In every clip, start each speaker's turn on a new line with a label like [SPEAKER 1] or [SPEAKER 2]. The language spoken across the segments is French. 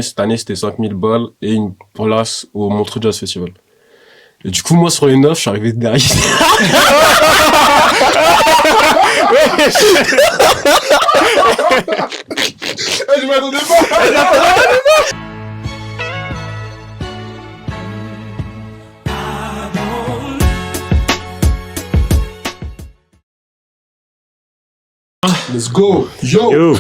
[SPEAKER 1] Cette année, c'était 5000 balles et une place au Montreux Jazz Festival. Et du coup, moi, sur les 9, je suis arrivé derrière.
[SPEAKER 2] Je m'attendais pas. Let's go. Yo.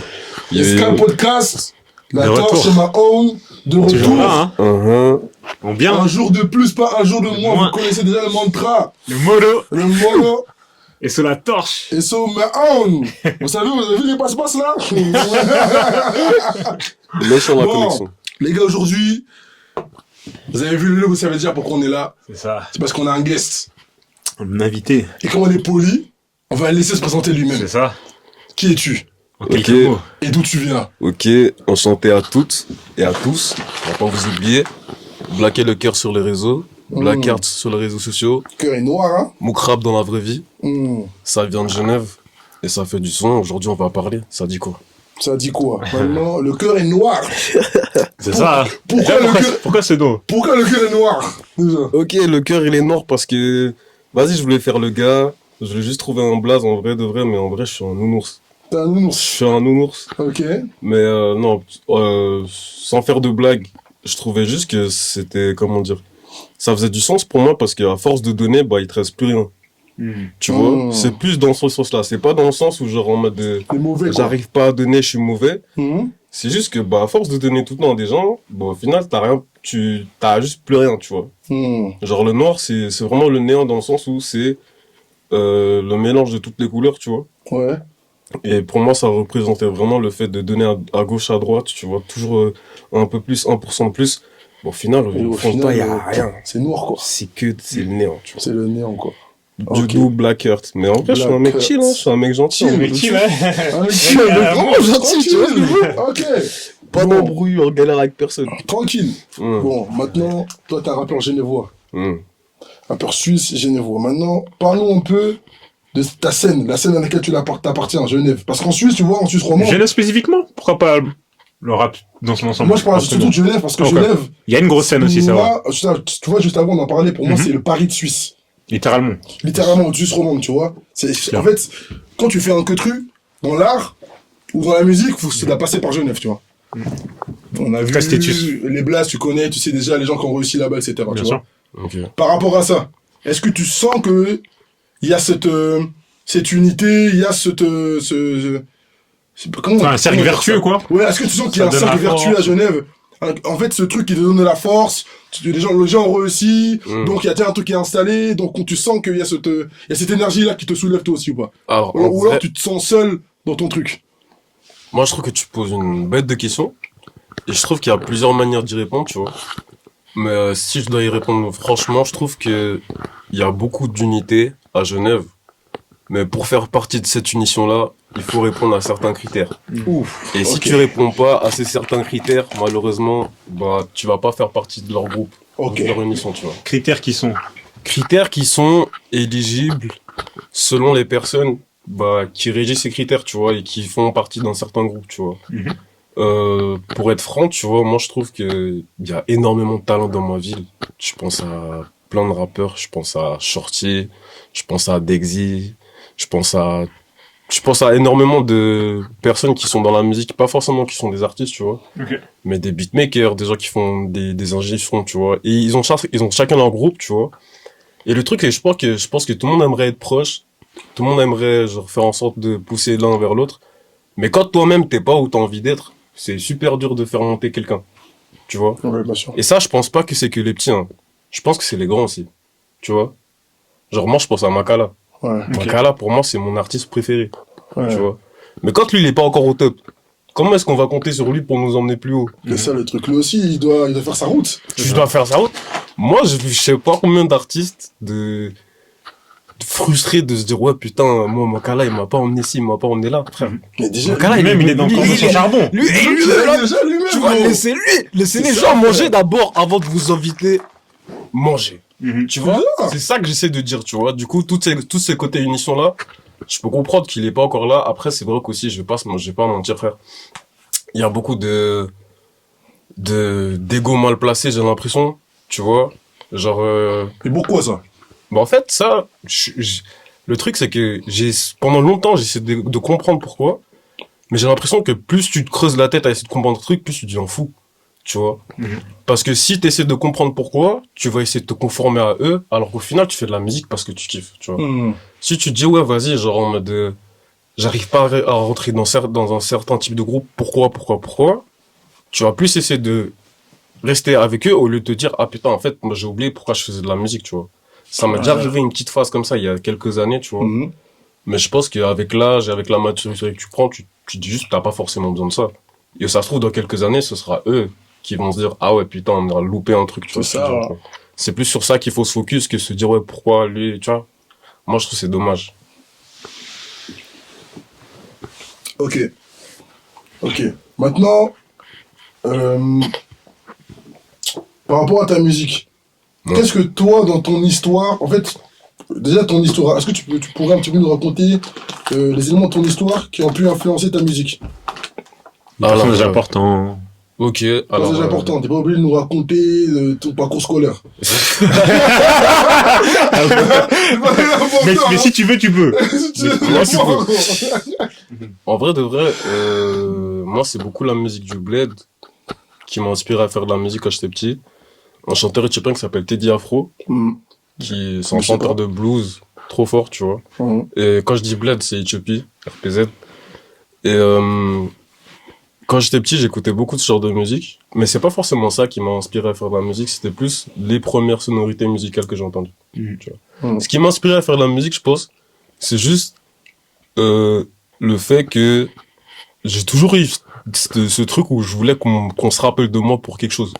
[SPEAKER 2] Escale Podcast. La torche et ma own. De retour.
[SPEAKER 3] Toujours là, hein. Bon, bien.
[SPEAKER 2] Un jour de plus, pas un jour de moins. Vous connaissez déjà le mantra.
[SPEAKER 3] Le molo.
[SPEAKER 2] Le molo.
[SPEAKER 3] Et sur la torche.
[SPEAKER 2] Et sur ma own. Vous avez vu les passe-passe là?
[SPEAKER 1] Là, sur la connexion.
[SPEAKER 2] Les gars, aujourd'hui, vous avez vu le logo, vous savez déjà pourquoi on est là.
[SPEAKER 3] C'est ça.
[SPEAKER 2] C'est parce qu'on a un guest.
[SPEAKER 3] Un invité.
[SPEAKER 2] Et comme on est poli, on va le laisser se présenter lui-même.
[SPEAKER 3] C'est ça.
[SPEAKER 2] Qui es-tu?
[SPEAKER 3] En quelques mots.
[SPEAKER 2] Et d'où tu viens?
[SPEAKER 1] Ok, enchanté à toutes et à tous. On va pas vous oublier. Blacker le cœur sur les réseaux. Black Art sur les réseaux sociaux.
[SPEAKER 2] Cœur est noir, hein?
[SPEAKER 1] Moukrab dans la vraie vie. Ça vient de Genève. Et ça fait du son. Aujourd'hui, on va parler. Ça dit quoi?
[SPEAKER 2] Ça dit quoi? Maintenant, le cœur est noir.
[SPEAKER 3] C'est ça. Pourquoi ce nom?
[SPEAKER 2] Pourquoi le cœur est noir? Déjà.
[SPEAKER 1] Ok, le cœur, il est noir parce que... Vas-y, je voulais faire le gars. Je voulais juste trouver un blaze en vrai de vrai. Mais en vrai, je suis un nounours.
[SPEAKER 2] T'es un nounours?
[SPEAKER 1] Je suis un nounours.
[SPEAKER 2] Ok.
[SPEAKER 1] Mais non, sans faire de blague, je trouvais juste que c'était, comment dire, ça faisait du sens pour moi parce qu'à force de donner, bah, il te reste plus rien. Tu vois, c'est plus dans ce sens-là. C'est pas dans le sens où genre en mode de,
[SPEAKER 2] T'es mauvais, quoi.
[SPEAKER 1] j'arrive pas à donner, je suis mauvais. C'est juste que, bah, à force de donner tout le temps à des gens, bah, au final, t'as juste plus rien, tu vois. Genre, le noir, c'est vraiment le néant dans le sens où c'est, le mélange de toutes les couleurs, tu vois.
[SPEAKER 2] Ouais.
[SPEAKER 1] Et pour moi, ça représentait vraiment le fait de donner à gauche, à droite, tu vois, toujours un peu plus, 1% de plus. Bon, au final, au fond de toi, il n'y a rien.
[SPEAKER 2] C'est noir, quoi.
[SPEAKER 1] C'est le néant, tu vois.
[SPEAKER 2] C'est le néant, quoi.
[SPEAKER 1] Du coup, Black Earth. Mais en vrai, je suis un mec chill, hein. Je suis un mec gentil.
[SPEAKER 3] Un mec chill, hein.
[SPEAKER 2] Un mec
[SPEAKER 1] Je suis un mec vraiment gentil, tu vois.
[SPEAKER 2] Ok.
[SPEAKER 1] Pas d'embrouille, on galère avec personne.
[SPEAKER 2] Tranquille. Bon, maintenant, toi, t'es un rappeur genevois. Rappeur suisse, genevois. Maintenant, parlons un peu de ta scène, la scène à laquelle tu t'appartiens à Genève. Parce qu'en Suisse, tu vois, en Suisse romande...
[SPEAKER 3] Genève spécifiquement? Pourquoi pas le rap dans son ensemble?
[SPEAKER 2] Moi, je parle surtout de Genève, parce que Genève...
[SPEAKER 3] Il y a une grosse scène aussi, ça va.
[SPEAKER 2] Tu vois, juste avant, on en parlait, pour moi, c'est le Paris de Suisse.
[SPEAKER 3] Littéralement.
[SPEAKER 2] Littéralement, Suisse romande, tu vois. En fait, quand tu fais un queutru, dans l'art, ou dans la musique, ça doit passer par Genève, tu vois. On a vu les blasts, tu connais, tu sais déjà les gens qui ont réussi là-bas, etc.
[SPEAKER 3] Bien
[SPEAKER 2] tu
[SPEAKER 3] sûr.
[SPEAKER 2] vois. Okay. Par rapport à ça, est-ce que tu sens que il y a cette unité, il y a
[SPEAKER 3] un cercle vertueux, quoi.
[SPEAKER 2] Ouais, est-ce que tu sens qu'il y a un cercle vertueux à Genève? En fait, ce truc qui te donne de la force, les gens ont réussi, donc il y a un truc qui est installé, donc tu sens qu'il y a cette énergie-là qui te soulève toi aussi ou pas?
[SPEAKER 1] Alors,
[SPEAKER 2] ou alors tu te sens seul dans ton truc?
[SPEAKER 1] Moi, je trouve que tu poses une bête de question, et je trouve qu'il y a plusieurs manières d'y répondre, tu vois. Mais si je dois y répondre franchement, je trouve que il y a beaucoup d'unité à Genève. Mais pour faire partie de cette unition-là, il faut répondre à certains critères. Et si tu réponds pas à ces certains critères, malheureusement, bah, tu vas pas faire partie de leur groupe, de leur unition, tu vois.
[SPEAKER 3] Critères qui sont
[SPEAKER 1] éligibles selon les personnes, bah, qui régissent ces critères, tu vois, et qui font partie d'un certain groupe, tu vois. Pour être franc, tu vois, moi, je trouve que il y a énormément de talent dans ma ville. Je pense à plein de rappeurs, je pense à Shorty, je pense à Dexy, je pense à énormément de personnes qui sont dans la musique, pas forcément qui sont des artistes, tu vois, mais des beatmakers, des gens qui font des ingé sons, tu vois, et ils ont chacun leur groupe, tu vois. Et le truc, c'est que je pense que tout le monde aimerait être proche, tout le monde aimerait genre faire en sorte de pousser l'un vers l'autre, mais quand toi-même t'es pas où t'as envie d'être, c'est super dur de faire monter quelqu'un, tu vois.
[SPEAKER 2] Ouais, bien sûr.
[SPEAKER 1] Et ça, je pense pas que c'est que les petits, hein. Je pense que c'est les grands aussi, tu vois. Genre moi, je pense à Makala. Makala, pour moi, c'est mon artiste préféré, tu vois. Mais quand lui, il est pas encore au top, comment est-ce qu'on va compter sur lui pour nous emmener plus haut?
[SPEAKER 2] C'est ça le truc. Lui aussi, il doit faire sa route.
[SPEAKER 1] Tu dois faire sa route. Moi, je sais pas combien d'artistes frustrés de se dire ouais putain, moi Makala il m'a pas emmené ci, il m'a pas emmené là, frère.
[SPEAKER 2] Mais déjà
[SPEAKER 3] Makala il est dans le charbon.
[SPEAKER 1] Lui tu vois, laissez les gens manger d'abord avant de vous inviter manger. Tu vois, c'est ça que j'essaie de dire, tu vois. Du coup, tous ces côtés unition là, je peux comprendre qu'il est pas encore là. Après, c'est vrai qu'aussi, je vais pas mentir, frère. Il y a beaucoup de d'ego mal placé, j'ai l'impression, tu vois. Genre,
[SPEAKER 2] Et pourquoi ça?
[SPEAKER 1] bah en fait, ça, le truc, c'est que pendant longtemps, j'ai essayé de comprendre pourquoi, mais j'ai l'impression que plus tu te creuses la tête à essayer de comprendre le truc, plus tu deviens fou, tu vois. Parce que si tu essaies de comprendre pourquoi, tu vas essayer de te conformer à eux, alors qu'au final, tu fais de la musique parce que tu kiffes, tu vois. Si tu te dis, ouais, vas-y, genre en mode, j'arrive pas à rentrer dans un certain type de groupe, pourquoi, tu vas plus essayer de rester avec eux au lieu de te dire, ah putain, en fait, moi j'ai oublié pourquoi je faisais de la musique, tu vois. Ça m'est déjà arrivé une petite phase comme ça il y a quelques années, tu vois. Mais je pense qu'avec l'âge et avec la maturité que tu prends, tu dis juste, t'as pas forcément besoin de ça. Et ça se trouve, dans quelques années, ce sera eux qui vont se dire, ah ouais, putain, on a loupé un truc, tu vois. C'est plus sur ça qu'il faut se focus que se dire, ouais, pourquoi lui, tu vois. Moi, je trouve que c'est dommage.
[SPEAKER 2] Ok. Maintenant, par rapport à ta musique, qu'est-ce que toi, dans ton histoire, en fait, déjà ton histoire, est-ce que tu pourrais un petit peu nous raconter les éléments de ton histoire qui ont pu influencer ta musique?
[SPEAKER 3] Personnage important.
[SPEAKER 1] Ok, alors.
[SPEAKER 2] Personnage important, t'es pas obligé de nous raconter ton parcours scolaire.
[SPEAKER 3] Mais si tu veux, tu peux.
[SPEAKER 1] En vrai de vrai, moi c'est beaucoup la musique du bled qui m'a inspiré à faire de la musique quand j'étais petit. Un chanteur éthiopien qui s'appelle Teddy Afro, c'est un chanteur de blues trop fort, tu vois. Et quand je dis bled, c'est Éthiopie, RPZ. Et quand j'étais petit, j'écoutais beaucoup de ce genre de musique, mais c'est pas forcément ça qui m'a inspiré à faire de la musique, c'était plus les premières sonorités musicales que j'ai entendues. Tu vois. Ce qui m'a inspiré à faire de la musique, je pense, c'est juste le fait que j'ai toujours eu ce truc où je voulais qu'on se rappelle de moi pour quelque chose.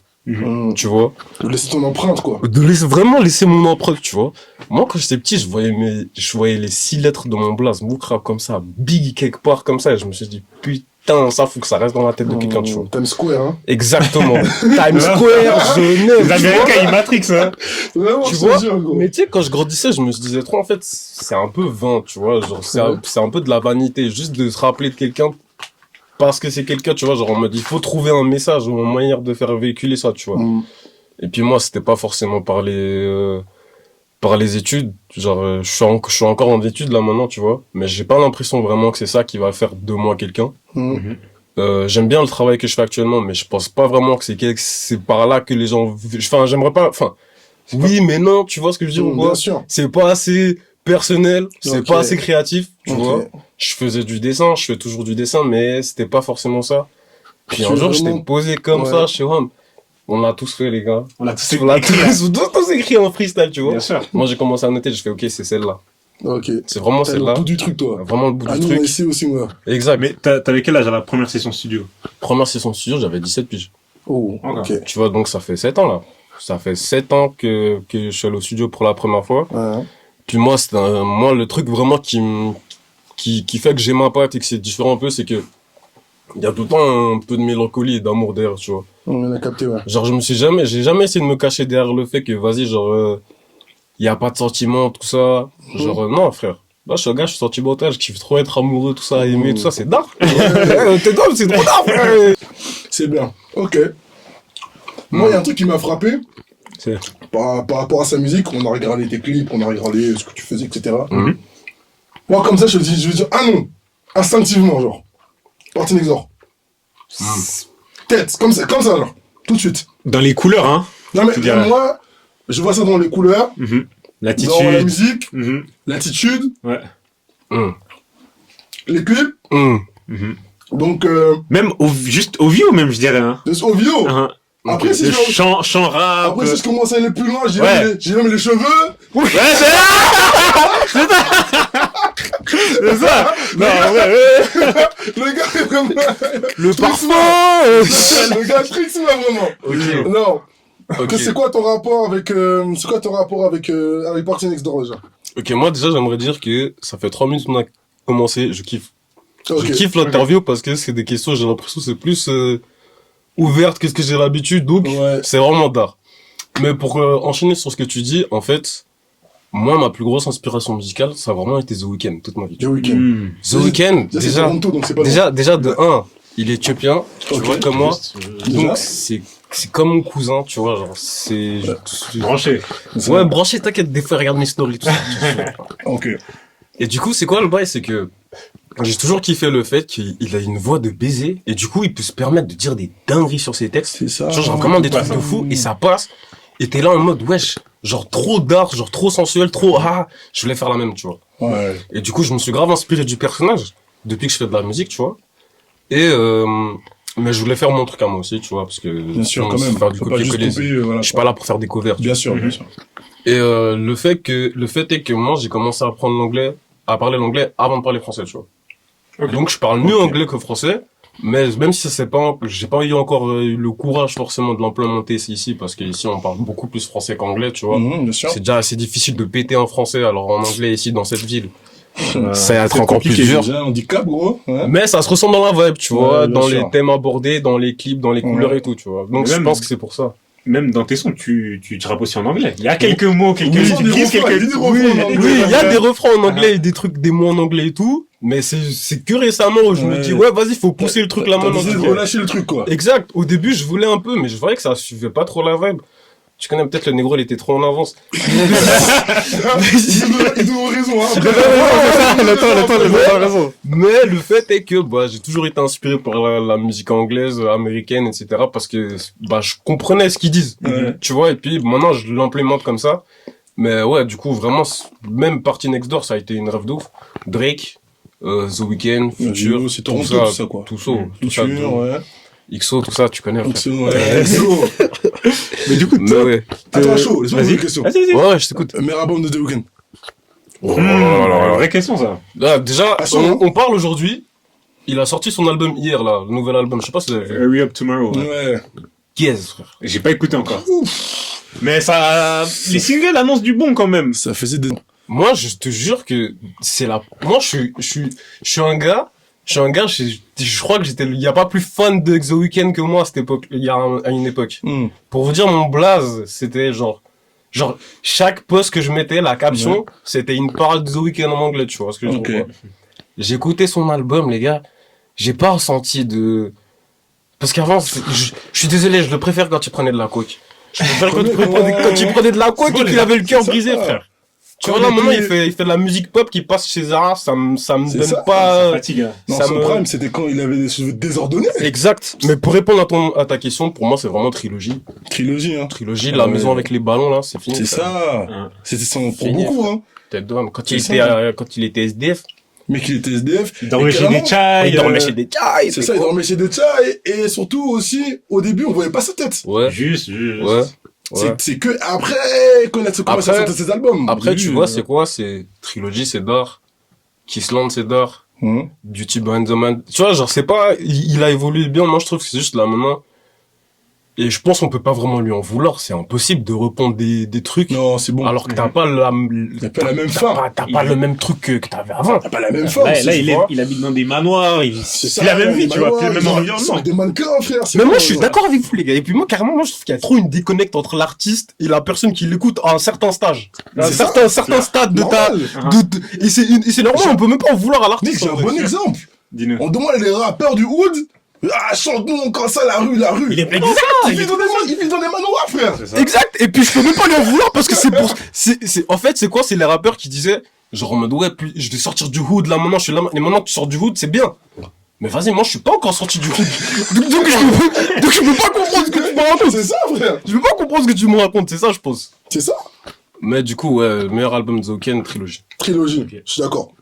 [SPEAKER 1] Tu vois,
[SPEAKER 2] de laisser ton empreinte, quoi.
[SPEAKER 1] Vraiment laisser mon empreinte, tu vois. Moi, quand j'étais petit, je voyais les 6 lettres de mon blaze, Moukra, comme ça, big quelque part, comme ça, et je me suis dit, putain, ça, faut que ça reste dans la tête de quelqu'un, tu vois.
[SPEAKER 2] Times Square, hein.
[SPEAKER 1] Exactement. Times Square, Genève.
[SPEAKER 3] Les Américains, ils Matrix, hein.
[SPEAKER 2] Vraiment,
[SPEAKER 1] tu vois, mais tu sais, quand je grandissais, je me disais trop, en fait, c'est un peu vain, tu vois, genre, c'est un peu de la vanité, juste de se rappeler de quelqu'un, parce que c'est quelqu'un, tu vois, genre en mode, il faut trouver un message ou une manière de faire véhiculer ça, tu vois. Et puis moi, c'était pas forcément par les études, genre, je suis encore en études là maintenant, tu vois, mais j'ai pas l'impression vraiment que c'est ça qui va faire de moi quelqu'un. J'aime bien le travail que je fais actuellement, mais je pense pas vraiment que c'est par là que les gens, j'aimerais pas, oui, mais non, tu vois ce que je veux dire ou quoi? C'est pas assez personnel, c'est pas assez créatif, tu vois. Je faisais du dessin, je fais toujours du dessin, mais c'était pas forcément ça. Puis un jour, j'étais posé comme ça chez Rome. On l'a tous fait, les gars. On l'a tous écrit en freestyle, tu vois.
[SPEAKER 3] Bien sûr.
[SPEAKER 1] Moi, j'ai commencé à noter, j'ai fait, ok, c'est celle-là.
[SPEAKER 2] Ok.
[SPEAKER 1] C'est vraiment celle-là.
[SPEAKER 2] Le bout du truc, toi.
[SPEAKER 1] Vraiment le bout du truc.
[SPEAKER 2] Nous, aussi, moi.
[SPEAKER 1] Exact.
[SPEAKER 3] Mais t'avais quel âge à la première session studio?
[SPEAKER 1] Première session studio, j'avais 17 piges.
[SPEAKER 2] Oh, ok.
[SPEAKER 1] Tu vois, donc ça fait 7 ans, là. Ça fait 7 ans que je suis allé au studio pour la première fois. Puis moi, le truc vraiment qui fait que j'ai ma patte et que c'est différent un peu, c'est que il y a tout le temps un peu de mélancolie et d'amour derrière, tu vois.
[SPEAKER 2] On a capté, ouais.
[SPEAKER 1] Genre, j'ai jamais essayé de me cacher derrière le fait que, vas-y, genre, y a pas de sentiments, tout ça. Genre, non, frère. Là, je suis un gars, je suis sentimental, je kiffe trop être amoureux, tout ça, aimer, tout ça, c'est dark. T'es drôle, c'est trop dark, frère.
[SPEAKER 2] C'est bien. Ok. Moi, il y a un truc qui m'a frappé. Par rapport à sa musique, on a regardé tes clips, on a regardé ce que tu faisais, etc. Moi, comme ça, je veux dire, ah non, instinctivement, genre. Parti Nexor. Tête, comme ça, genre. Tout de suite.
[SPEAKER 3] Dans les couleurs, hein.
[SPEAKER 2] Non, mais moi, je vois ça dans les couleurs.
[SPEAKER 3] L'attitude.
[SPEAKER 2] Dans la musique. L'attitude.
[SPEAKER 3] Ouais.
[SPEAKER 2] Les clips. Donc,
[SPEAKER 3] même juste au vieux, même, je dirais, hein.
[SPEAKER 2] Au vieux. Après, si je
[SPEAKER 3] chant rap.
[SPEAKER 2] Après, si je commence à aller plus loin, j'ai même les cheveux.
[SPEAKER 3] Ouais, c'est ça. Non,
[SPEAKER 2] Le gars est vraiment...
[SPEAKER 3] Le parfum.
[SPEAKER 2] Le gars trixe, vraiment. Non. C'est quoi ton rapport avec Party Next Door, déjà?
[SPEAKER 1] Ok, moi, déjà, j'aimerais dire que ça fait 3 minutes qu'on a commencé, je kiffe. Je kiffe l'interview parce que c'est des questions, j'ai l'impression que c'est plus ouverte que ce que j'ai l'habitude, donc c'est vraiment d'art. Mais pour enchaîner sur ce que tu dis, en fait, moi, ma plus grosse inspiration musicale, ça a vraiment été The Weeknd, toute ma vie.
[SPEAKER 2] The Weeknd.
[SPEAKER 1] The Weeknd, déjà de 1, il est éthiopien, tu vois, comme moi.
[SPEAKER 2] Déjà.
[SPEAKER 1] Donc, c'est comme mon cousin, tu vois, genre, c'est...
[SPEAKER 3] Branché.
[SPEAKER 1] Ouais, branché, t'inquiète, des fois, regarde mes stories, tout ça.
[SPEAKER 2] Ok.
[SPEAKER 1] Et du coup, c'est quoi le bail? C'est que j'ai toujours kiffé le fait qu'il a une voix de baiser, et du coup, il peut se permettre de dire des dingueries sur ses textes.
[SPEAKER 2] C'est ça.
[SPEAKER 1] Genre vraiment des trucs de fou, et ça passe. Et t'es là en mode, wesh, genre trop dark, genre trop sensuel, trop, je voulais faire la même, tu vois.
[SPEAKER 2] Ouais.
[SPEAKER 1] Et du coup, je me suis grave inspiré du personnage, depuis que je fais de la musique, tu vois. Et, mais je voulais faire mon truc à moi aussi, tu vois, parce que...
[SPEAKER 2] Bien sûr,
[SPEAKER 1] sinon,
[SPEAKER 2] quand même.
[SPEAKER 1] faire du
[SPEAKER 2] Faut pas juste
[SPEAKER 1] copier-coller,
[SPEAKER 2] couper, voilà.
[SPEAKER 1] je suis pas là pour faire des covers.
[SPEAKER 2] Bien sûr, bien sûr.
[SPEAKER 1] Et le fait est que moi j'ai commencé à apprendre l'anglais, à parler l'anglais avant de parler français, tu vois.
[SPEAKER 3] Ok.
[SPEAKER 1] Donc je parle mieux anglais que français, mais même si ça c'est pas, j'ai pas eu encore le courage forcément de l'implémenter ici, parce qu'ici on parle beaucoup plus français qu'anglais, tu vois.
[SPEAKER 2] Bien sûr.
[SPEAKER 1] C'est déjà assez difficile de péter en français, alors en anglais ici dans cette ville, ça
[SPEAKER 3] C'est
[SPEAKER 1] va être encore plus
[SPEAKER 3] compliqué,
[SPEAKER 1] dur.
[SPEAKER 2] Déjà, un handicap, gros. Ouais.
[SPEAKER 1] Mais ça se ressent dans la vibe, tu vois,
[SPEAKER 2] Ouais, bien
[SPEAKER 1] dans
[SPEAKER 2] sûr.
[SPEAKER 1] les thèmes abordés, dans les clips, dans les couleurs
[SPEAKER 2] Ouais.
[SPEAKER 1] et tout, tu vois. Donc
[SPEAKER 3] Mais
[SPEAKER 1] je
[SPEAKER 3] même-
[SPEAKER 1] pense que c'est pour ça.
[SPEAKER 3] Même dans tes sons, tu rappes aussi en anglais. Il y a quelques mots, quelques
[SPEAKER 2] Oui, des
[SPEAKER 3] glisses,
[SPEAKER 2] refrains,
[SPEAKER 3] quelques...
[SPEAKER 2] des refrains
[SPEAKER 3] Oui,
[SPEAKER 2] en anglais.
[SPEAKER 1] Oui, il y a des refrains en anglais et des mots en anglais et tout, mais c'est que récemment où je me
[SPEAKER 2] Ouais.
[SPEAKER 1] dis, ouais, vas-y, faut pousser le truc là
[SPEAKER 2] T'as
[SPEAKER 1] maintenant.
[SPEAKER 2] décidé de relâcher le truc, quoi.
[SPEAKER 1] Exact. Au début, je voulais un peu, mais je voyais que ça suivait pas trop la vibe. Tu connais peut-être le négro, il était trop en avance.
[SPEAKER 2] Ils ont raison, hein.
[SPEAKER 3] raison.
[SPEAKER 1] Mais le fait est que, bah, j'ai toujours été inspiré par la musique anglaise, américaine, etc. parce que, bah, je comprenais ce qu'ils disent.
[SPEAKER 2] Ouais.
[SPEAKER 1] Tu vois, et puis, maintenant, je l'implémente comme ça. Mais ouais, du coup, vraiment, même Party Next Door, ça a été une rêve de ouf. Drake, The Weeknd, Future,
[SPEAKER 2] c'est Toronto, tout ça, quoi.
[SPEAKER 1] Tout ça,
[SPEAKER 2] Futur, ouais.
[SPEAKER 1] XO, tout ça, tu connais, frère.
[SPEAKER 2] XO, ouais. XO.
[SPEAKER 3] Mais du coup,
[SPEAKER 1] Mais ouais.
[SPEAKER 2] Attends, chaud, laisse-moi poser une question.
[SPEAKER 3] Vas-y.
[SPEAKER 1] Ouais, je t'écoute.
[SPEAKER 2] Meilleur album de The Weeknd.
[SPEAKER 3] Vraie question, ça.
[SPEAKER 1] Là, déjà,
[SPEAKER 2] Ah, son,
[SPEAKER 1] on parle aujourd'hui. Il a sorti son album hier, là, le nouvel album. Je sais pas si vous avez vu.
[SPEAKER 3] Hurry Up Tomorrow.
[SPEAKER 2] Ouais.
[SPEAKER 1] Yes, frère.
[SPEAKER 3] J'ai pas écouté encore. Mais ça... Les singles annoncent du bon, quand même.
[SPEAKER 2] Ça faisait des...
[SPEAKER 1] Moi, je te jure que c'est la, moi, je suis un gars, je crois que il y a pas plus fan de The Weeknd que moi à cette époque, à une époque. Pour vous dire, mon blaze, c'était genre, chaque post que je mettais, la caption, c'était une parole de The Weeknd en anglais, tu vois ce que je veux dire. J'ai écouté son album, les gars, j'ai pas ressenti de, parce qu'avant, je suis désolé, je le préfère quand il prenait de la coke. Je préfère quand il prenait de la coke et qu'il avait le cœur brisé, frère. Tu vois, là, maintenant, il fait de la musique pop qui passe chez Zara, ça me donne
[SPEAKER 3] Ça
[SPEAKER 1] pas...
[SPEAKER 3] fatigue. Hein.
[SPEAKER 2] Non, son prime, c'était quand il avait des cheveux désordonnés.
[SPEAKER 1] Exact. Mais pour répondre à ta question, pour moi, c'est vraiment trilogie.
[SPEAKER 2] Trilogie, hein.
[SPEAKER 1] Trilogie, la maison avec les ballons, là, c'est fini.
[SPEAKER 2] C'est ça.
[SPEAKER 3] Hein.
[SPEAKER 2] C'était son, pour
[SPEAKER 1] Fini,
[SPEAKER 2] beaucoup, hein.
[SPEAKER 1] Tête d'homme. Quand il était SDF,
[SPEAKER 2] Mais qu'il était SDF.
[SPEAKER 3] Il dormait
[SPEAKER 2] Et
[SPEAKER 3] chez
[SPEAKER 2] carrément,
[SPEAKER 3] des chais.
[SPEAKER 1] il dormait chez des chais.
[SPEAKER 2] C'est ça, il dormait chez des chats et surtout aussi, au début, on voyait pas sa tête.
[SPEAKER 1] Ouais.
[SPEAKER 3] Juste.
[SPEAKER 1] Ouais. Ouais.
[SPEAKER 2] C'est que après connaître comment ça
[SPEAKER 1] Après-
[SPEAKER 2] sortait ses albums.
[SPEAKER 1] Après,
[SPEAKER 2] Au
[SPEAKER 1] tu
[SPEAKER 2] début,
[SPEAKER 1] vois, c'est quoi? C'est Trilogy, c'est d'or. Kissland, c'est d'or.
[SPEAKER 2] Hum.
[SPEAKER 1] Duty Behind the Man. Tu vois, genre, c'est pas, il a évolué bien. Moi, je trouve que c'est juste là, maintenant. Et je pense qu'on peut pas vraiment lui en vouloir. C'est impossible de répondre des trucs.
[SPEAKER 2] Non, c'est bon.
[SPEAKER 1] Alors que t'as pas la,
[SPEAKER 2] T'as pas la même fin.
[SPEAKER 1] T'as pas le même truc que t'avais avant.
[SPEAKER 2] T'as pas la même fin.
[SPEAKER 3] Là,
[SPEAKER 2] aussi,
[SPEAKER 3] là,
[SPEAKER 2] tu vois.
[SPEAKER 3] il habite dans des manoirs.
[SPEAKER 2] C'est
[SPEAKER 3] C'est la même vie, tu vois. C'est le même
[SPEAKER 2] Ils
[SPEAKER 3] environnement.
[SPEAKER 2] sont des mannequins, frère. c'est
[SPEAKER 1] Mais
[SPEAKER 2] pas-
[SPEAKER 1] moi, je suis d'accord avec vous, les gars. Et puis moi, carrément, moi, je trouve qu'il y a trop une déconnecte entre l'artiste et la personne qui l'écoute à un certain stage. À un
[SPEAKER 2] C'est ça.
[SPEAKER 1] certain stade de ta,
[SPEAKER 2] Normal.
[SPEAKER 1] et c'est normal, on peut même pas en vouloir à
[SPEAKER 2] Nick,
[SPEAKER 1] l'artiste.
[SPEAKER 2] j'ai un
[SPEAKER 1] en vrai.
[SPEAKER 2] bon exemple.
[SPEAKER 3] Dis-nous.
[SPEAKER 2] On demande les rappeurs du Hood. Ah, chante-nous comme ça, la rue.
[SPEAKER 3] Il est
[SPEAKER 1] Exact,
[SPEAKER 2] Il vit dans des manoirs, frère.
[SPEAKER 3] C'est ça.
[SPEAKER 1] exact. Et puis je peux même pas lui en vouloir parce que en fait, c'est quoi? C'est les rappeurs qui disaient, genre en mode, ouais, puis je vais sortir du hood là maintenant, je suis là, et maintenant que tu sors du hood, c'est bien. Mais vas-y, moi je suis pas encore sorti du hood. donc je peux pas comprendre ce que tu me racontes.
[SPEAKER 2] C'est ça, frère.
[SPEAKER 1] Je peux pas comprendre ce que tu me racontes, c'est ça, je pense.
[SPEAKER 2] C'est ça.
[SPEAKER 1] Mais du coup, ouais, meilleur album de The Weeknd, trilogie.
[SPEAKER 2] Trilogie.
[SPEAKER 3] Ok.
[SPEAKER 2] Je suis d'accord.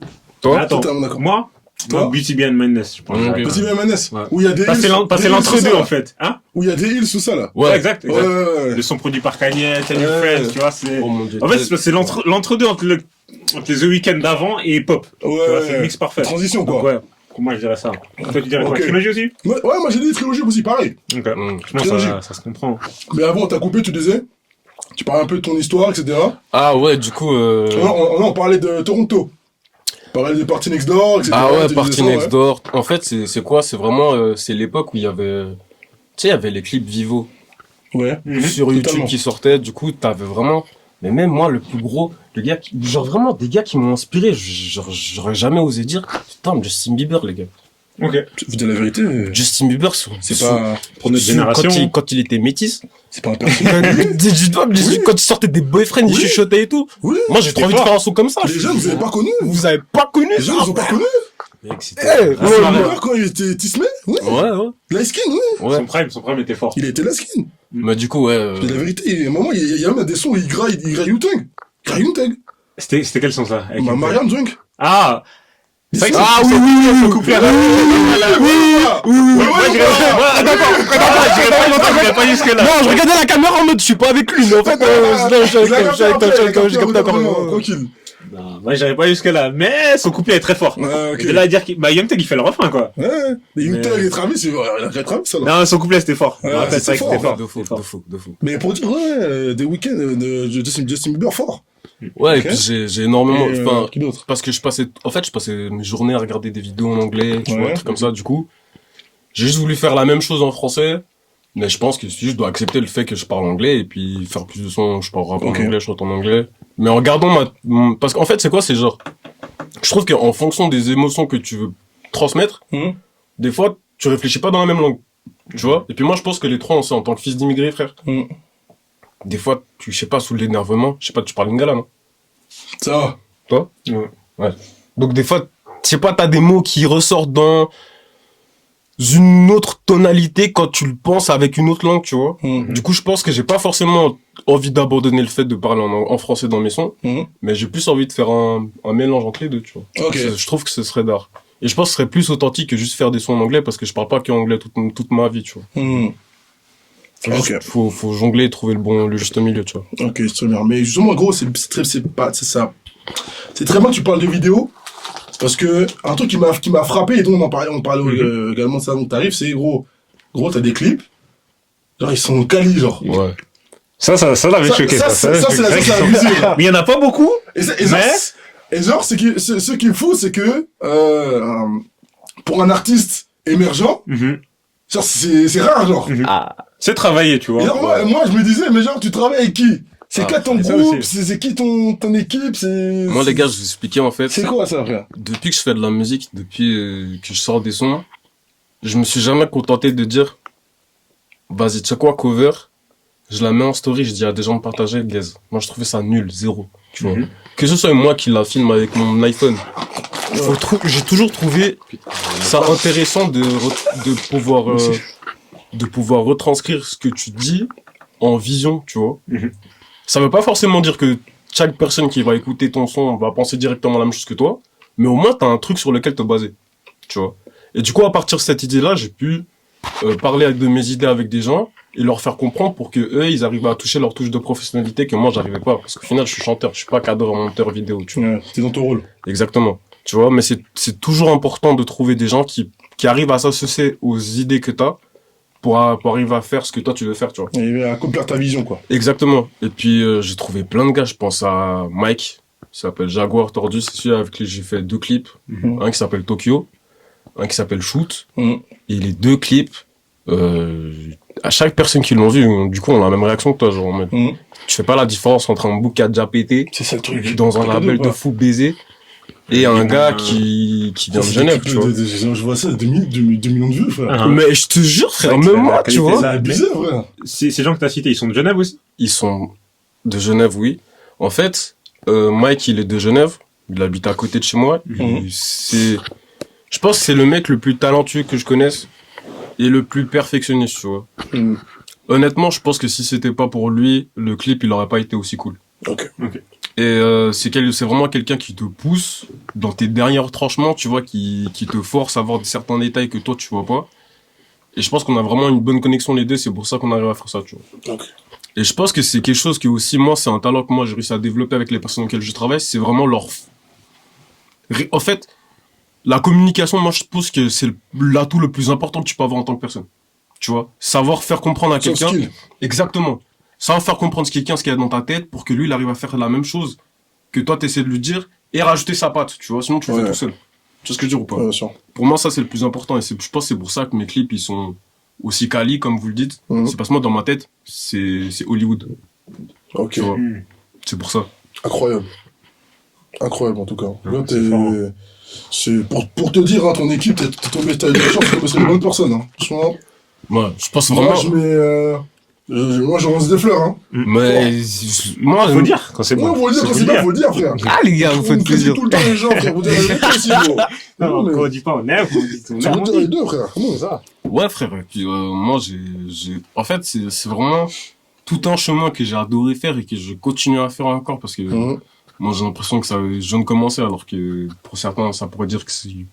[SPEAKER 1] Toi?
[SPEAKER 3] Attends,
[SPEAKER 2] Totalement d'accord.
[SPEAKER 3] moi,
[SPEAKER 2] Toi
[SPEAKER 3] Beauty Behind Madness, je pense.
[SPEAKER 1] Ok.
[SPEAKER 2] Petit MNS.
[SPEAKER 3] Ouais.
[SPEAKER 2] Où il y a des
[SPEAKER 3] Passer
[SPEAKER 2] hills.
[SPEAKER 3] passer
[SPEAKER 2] des hills sous
[SPEAKER 3] l'entre-deux,
[SPEAKER 2] ça,
[SPEAKER 3] en
[SPEAKER 2] là.
[SPEAKER 3] fait. Hein?
[SPEAKER 2] Où il y a des hills sous ça, là.
[SPEAKER 1] Ouais.
[SPEAKER 3] Exact,
[SPEAKER 2] Ouais,
[SPEAKER 3] exact.
[SPEAKER 2] ouais, ouais.
[SPEAKER 3] Le son produit par Kanye, Tell Your
[SPEAKER 2] Ouais.
[SPEAKER 3] Friends, tu vois, c'est...
[SPEAKER 1] Oh mon dieu.
[SPEAKER 3] En fait, c'est l'entre-deux entre les The Weeknd d'avant et pop.
[SPEAKER 2] Ouais,
[SPEAKER 3] Tu vois, c'est le mix parfait.
[SPEAKER 2] Transition,
[SPEAKER 3] Donc,
[SPEAKER 2] quoi.
[SPEAKER 3] ouais, pour moi, je dirais ça. Toi, tu dirais quoi?
[SPEAKER 2] Ok.
[SPEAKER 3] Trilogie aussi?
[SPEAKER 2] Ouais, moi j'ai dit trilogie aussi, pareil.
[SPEAKER 3] Ok.
[SPEAKER 1] Mm.
[SPEAKER 3] Je pense que ça se comprend.
[SPEAKER 2] Mais avant, t'as coupé, tu disais. Tu parlais un peu de ton histoire, etc.
[SPEAKER 1] Ah ouais, du coup,
[SPEAKER 2] On parlait de Toronto. On parlait de Party Next Door, etc.
[SPEAKER 1] ah ouais,
[SPEAKER 2] Tu
[SPEAKER 1] Party
[SPEAKER 2] disais ça,
[SPEAKER 1] Next
[SPEAKER 2] ouais.
[SPEAKER 1] Door. En fait, c'est quoi? C'est vraiment, c'est l'époque où il y avait, tu sais, il y avait les clips Vivo
[SPEAKER 2] Ouais.
[SPEAKER 1] sur YouTube
[SPEAKER 2] totalement.
[SPEAKER 1] qui sortaient. Du coup, t'avais vraiment, mais même moi, le plus gros, le gars genre vraiment des gars qui m'ont inspiré. Genre, j'aurais jamais osé dire, putain, Justin Bieber, les gars.
[SPEAKER 3] Ok.
[SPEAKER 2] Je vous dis la vérité,
[SPEAKER 1] Justin Bieber,
[SPEAKER 2] c'est pas,
[SPEAKER 3] Pour notre génération.
[SPEAKER 1] quand il était métis,
[SPEAKER 2] c'est pas un personnage.
[SPEAKER 1] quand il sortait des boyfriends, il
[SPEAKER 2] Oui.
[SPEAKER 1] chuchotait et tout.
[SPEAKER 2] Oui.
[SPEAKER 1] Moi, j'ai trop envie de
[SPEAKER 3] fort.
[SPEAKER 1] faire un son comme ça.
[SPEAKER 2] Les jeunes, vous avez pas connu.
[SPEAKER 1] Vous avez pas connu
[SPEAKER 2] Les jeunes, ils ont pas connu.
[SPEAKER 1] Mec, c'était...
[SPEAKER 2] Ouais, quand il était Tismé, oui.
[SPEAKER 1] Ouais.
[SPEAKER 2] La skin, oui.
[SPEAKER 1] Ouais.
[SPEAKER 3] Son prime était fort.
[SPEAKER 2] Il était la skin.
[SPEAKER 1] Mais du coup, ouais.
[SPEAKER 2] C'est la vérité. Il y a un moment, il y a même des sons, il graille Wu-Tang. Il graille Wu-Tang.
[SPEAKER 3] C'était quel sens ça? Avec
[SPEAKER 2] Mariam Drunk.
[SPEAKER 3] Ah! C'est vrai que
[SPEAKER 1] Ah oui,
[SPEAKER 3] son couplet.
[SPEAKER 2] Oui.
[SPEAKER 3] J'irai pas jusque là.
[SPEAKER 1] Non, je regardais la caméra en mode, je suis pas avec lui, mais en fait,
[SPEAKER 2] Tranquille.
[SPEAKER 3] Non, moi j'irai pas jusque là, mais son couplet est très fort.
[SPEAKER 2] Ouais, ok.
[SPEAKER 3] De là à dire qu'il, Young Thug il fait le refrain quoi.
[SPEAKER 2] Ouais, mais Wu-Tang et Travis, il a créé Travis, ça, là.
[SPEAKER 3] Non, son couplet c'était fort.
[SPEAKER 2] Ouais,
[SPEAKER 3] En fait,
[SPEAKER 2] c'est
[SPEAKER 3] c'est vrai que
[SPEAKER 2] fort,
[SPEAKER 3] c'était fort.
[SPEAKER 1] de fou.
[SPEAKER 2] Mais pour dire, ouais, des week-ends de Justin Bieber fort.
[SPEAKER 1] Ouais,
[SPEAKER 2] Ok.
[SPEAKER 1] et puis j'ai énormément,
[SPEAKER 2] Et,
[SPEAKER 1] enfin,
[SPEAKER 2] qui d'autre?
[SPEAKER 1] parce que je passais mes journées à regarder des vidéos en anglais, tu vois,
[SPEAKER 2] Ouais.
[SPEAKER 1] un truc comme ça, du coup. J'ai juste voulu faire la même chose en français, mais je pense que si je dois accepter le fait que je parle anglais et puis faire plus de sons, je parle rap en
[SPEAKER 2] Ok.
[SPEAKER 1] anglais, je chante en anglais. Mais en gardant parce qu'en fait, c'est quoi, c'est genre, je trouve qu'en fonction des émotions que tu veux transmettre,
[SPEAKER 2] Mhm.
[SPEAKER 1] des fois, tu réfléchis pas dans la même langue. Tu vois? Et puis moi, je pense que les trois, on sait, en tant que fils d'immigrés, frère.
[SPEAKER 2] Mhm.
[SPEAKER 1] Des fois, je sais pas, sous l'énervement, je sais pas, tu parles lingala, non?
[SPEAKER 2] Ça va.
[SPEAKER 1] Toi?
[SPEAKER 3] Ouais.
[SPEAKER 1] Donc des fois, je sais pas, t'as des mots qui ressortent dans une autre tonalité quand tu le penses avec une autre langue, tu vois.
[SPEAKER 2] Mhm.
[SPEAKER 1] Du coup, je pense que j'ai pas forcément envie d'abandonner le fait de parler en français dans mes sons,
[SPEAKER 2] Mhm.
[SPEAKER 1] mais j'ai plus envie de faire un mélange entre les deux, tu vois.
[SPEAKER 2] Ok.
[SPEAKER 1] Je trouve que ce serait d'art. Et je pense que ce serait plus authentique que juste faire des sons en anglais parce que je parle pas qu'anglais toute ma vie, tu vois.
[SPEAKER 2] Mhm. Ok.
[SPEAKER 1] Faut jongler et trouver le juste milieu, tu vois.
[SPEAKER 2] Ok, c'est très bien. Mais justement, gros, c'est ça. C'est très bien que tu parles de vidéo. Parce que, un truc qui m'a frappé, et dont on parlait également de ça dont t'arrives, c'est gros, t'as des clips. Genre, ils sont quali, genre.
[SPEAKER 1] Ouais.
[SPEAKER 3] Ça l'avait choqué.
[SPEAKER 2] Ça, c'est la musique.
[SPEAKER 3] Mais il y en a pas beaucoup.
[SPEAKER 2] Genre, ce qui est fou, c'est que, pour un artiste émergent, genre, c'est rare, genre.
[SPEAKER 3] C'est travaillé, tu vois.
[SPEAKER 2] Et alors, moi, je me disais, mais genre, tu travailles avec qui? C'est quoi ton
[SPEAKER 3] ça
[SPEAKER 2] groupe?
[SPEAKER 3] aussi.
[SPEAKER 2] C'est qui ton équipe?
[SPEAKER 1] Moi, les gars, je vous expliquais, en fait.
[SPEAKER 2] C'est quoi ça, frère?
[SPEAKER 1] Depuis que je fais de la musique, depuis que je sors des sons, je me suis jamais contenté de dire, vas-y, tu sais quoi, cover, je la mets en story, je dis à des gens de partager, guys. Moi, je trouvais ça nul, zéro, tu vois. Que ce soit moi qui la filme avec mon iPhone. J'ai toujours trouvé ça intéressant de pouvoir retranscrire ce que tu dis en vision, tu vois. Ça veut pas forcément dire que chaque personne qui va écouter ton son va penser directement la même chose que toi, mais au moins t'as un truc sur lequel te baser, tu vois. Et du coup, à partir de cette idée-là, j'ai pu parler de mes idées avec des gens et leur faire comprendre pour que eux, ils arrivent à toucher leur touche de professionnalité que moi, j'arrivais pas. Parce qu'au final, je suis chanteur, je suis pas cadreur, monteur vidéo, tu vois.
[SPEAKER 2] Ouais, t'es dans ton rôle.
[SPEAKER 1] Exactement. Tu vois, mais c'est toujours important de trouver des gens qui arrivent à s'associer aux idées que t'as pour arriver à faire ce que toi tu veux faire, tu vois.
[SPEAKER 2] Et à accomplir ta vision, quoi.
[SPEAKER 1] Exactement. Et puis, j'ai trouvé plein de gars. Je pense à Mike, qui s'appelle Jaguar Tordu, c'est celui avec qui j'ai fait 2 clips. Un qui s'appelle Tokyo, un qui s'appelle Shoot. Et les 2 clips, à chaque personne qui l'ont vu, du coup, on a la même réaction que toi, genre, en mode, tu fais pas la différence entre un book qui a déjà pété,
[SPEAKER 2] C'est ça le truc.
[SPEAKER 1] dans un label de fou baiser, et un gars qui vient de Genève, tu vois.
[SPEAKER 2] Je vois ça, 2 millions de vues, frère.
[SPEAKER 1] Mais je te jure, frère,
[SPEAKER 3] C'est vrai que
[SPEAKER 1] même
[SPEAKER 3] la
[SPEAKER 1] moi, tu
[SPEAKER 3] qualité,
[SPEAKER 1] vois.
[SPEAKER 2] C'est abusé, frère.
[SPEAKER 3] Ces gens que t'as cités, ils sont de Genève aussi?
[SPEAKER 1] Ils sont de Genève, oui. En fait, Mike, il est de Genève. Il habite à côté de chez moi. Je pense que c'est le mec le plus talentueux que je connaisse et le plus perfectionniste, tu vois. Honnêtement, je pense que si c'était pas pour lui, le clip, il aurait pas été aussi cool.
[SPEAKER 2] Ok.
[SPEAKER 1] Et c'est vraiment quelqu'un qui te pousse dans tes derniers retranchements, tu vois, qui te force à voir certains détails que toi, tu vois pas. Et je pense qu'on a vraiment une bonne connexion les deux, c'est pour ça qu'on arrive à faire ça, tu vois.
[SPEAKER 2] Ok.
[SPEAKER 1] Et je pense que c'est quelque chose que aussi, moi, c'est un talent que moi, j'ai réussi à développer avec les personnes auxquelles je travaille, c'est vraiment en fait, la communication, moi, je pense que c'est l'atout le plus important que tu peux avoir en tant que personne. Tu vois? Savoir faire comprendre à
[SPEAKER 2] Soft
[SPEAKER 1] quelqu'un.
[SPEAKER 2] skill.
[SPEAKER 1] Exactement. Savoir faire comprendre ce qu'il y a dans ta tête pour que lui, il arrive à faire la même chose que toi, t'essaies de lui dire et rajouter sa patte, tu vois? Sinon, tu le fais tout seul. Tu vois ce que je veux dire ou pas?
[SPEAKER 2] Ouais, bien sûr.
[SPEAKER 1] Pour moi, ça, c'est le plus important et je pense que c'est pour ça que mes clips, ils sont aussi quali, comme vous le dites. C'est parce que moi, dans ma tête, c'est Hollywood.
[SPEAKER 2] Ok.
[SPEAKER 1] Tu vois? C'est pour ça.
[SPEAKER 2] Incroyable. Incroyable, en tout cas. Là,
[SPEAKER 3] c'est fort, hein.
[SPEAKER 2] c'est pour te dire, hein, ton équipe, t'as eu de la chance, t'es tombé sur les bonnes personnes, hein. Franchement.
[SPEAKER 1] Ouais, je pense vraiment.
[SPEAKER 2] Moi, je lance des fleurs, hein.
[SPEAKER 1] Mais, moi,
[SPEAKER 3] Faut dire, quand c'est bon.
[SPEAKER 2] Ouais, faut le dire, quand c'est bien, faut le dire, frère.
[SPEAKER 1] Ah, les gars, vous faites
[SPEAKER 2] Vous
[SPEAKER 1] plaisir.
[SPEAKER 2] tout le temps les gens, frère. Vous dites la vérité aussi, gros.
[SPEAKER 3] Non,
[SPEAKER 2] mais-
[SPEAKER 3] quand on dit pas on aime, on dit on
[SPEAKER 2] Tu
[SPEAKER 3] aime,
[SPEAKER 2] veux
[SPEAKER 3] on
[SPEAKER 2] dire les
[SPEAKER 3] dit.
[SPEAKER 2] deux, frère. Comment
[SPEAKER 3] C'est ça.
[SPEAKER 1] Ouais, frère. Et puis, moi, en fait, c'est vraiment tout un chemin que j'ai adoré faire et que je continue à faire encore parce que
[SPEAKER 2] Mhm.
[SPEAKER 1] moi, j'ai l'impression que ça, je viens de commencer alors que pour certains, ça pourrait dire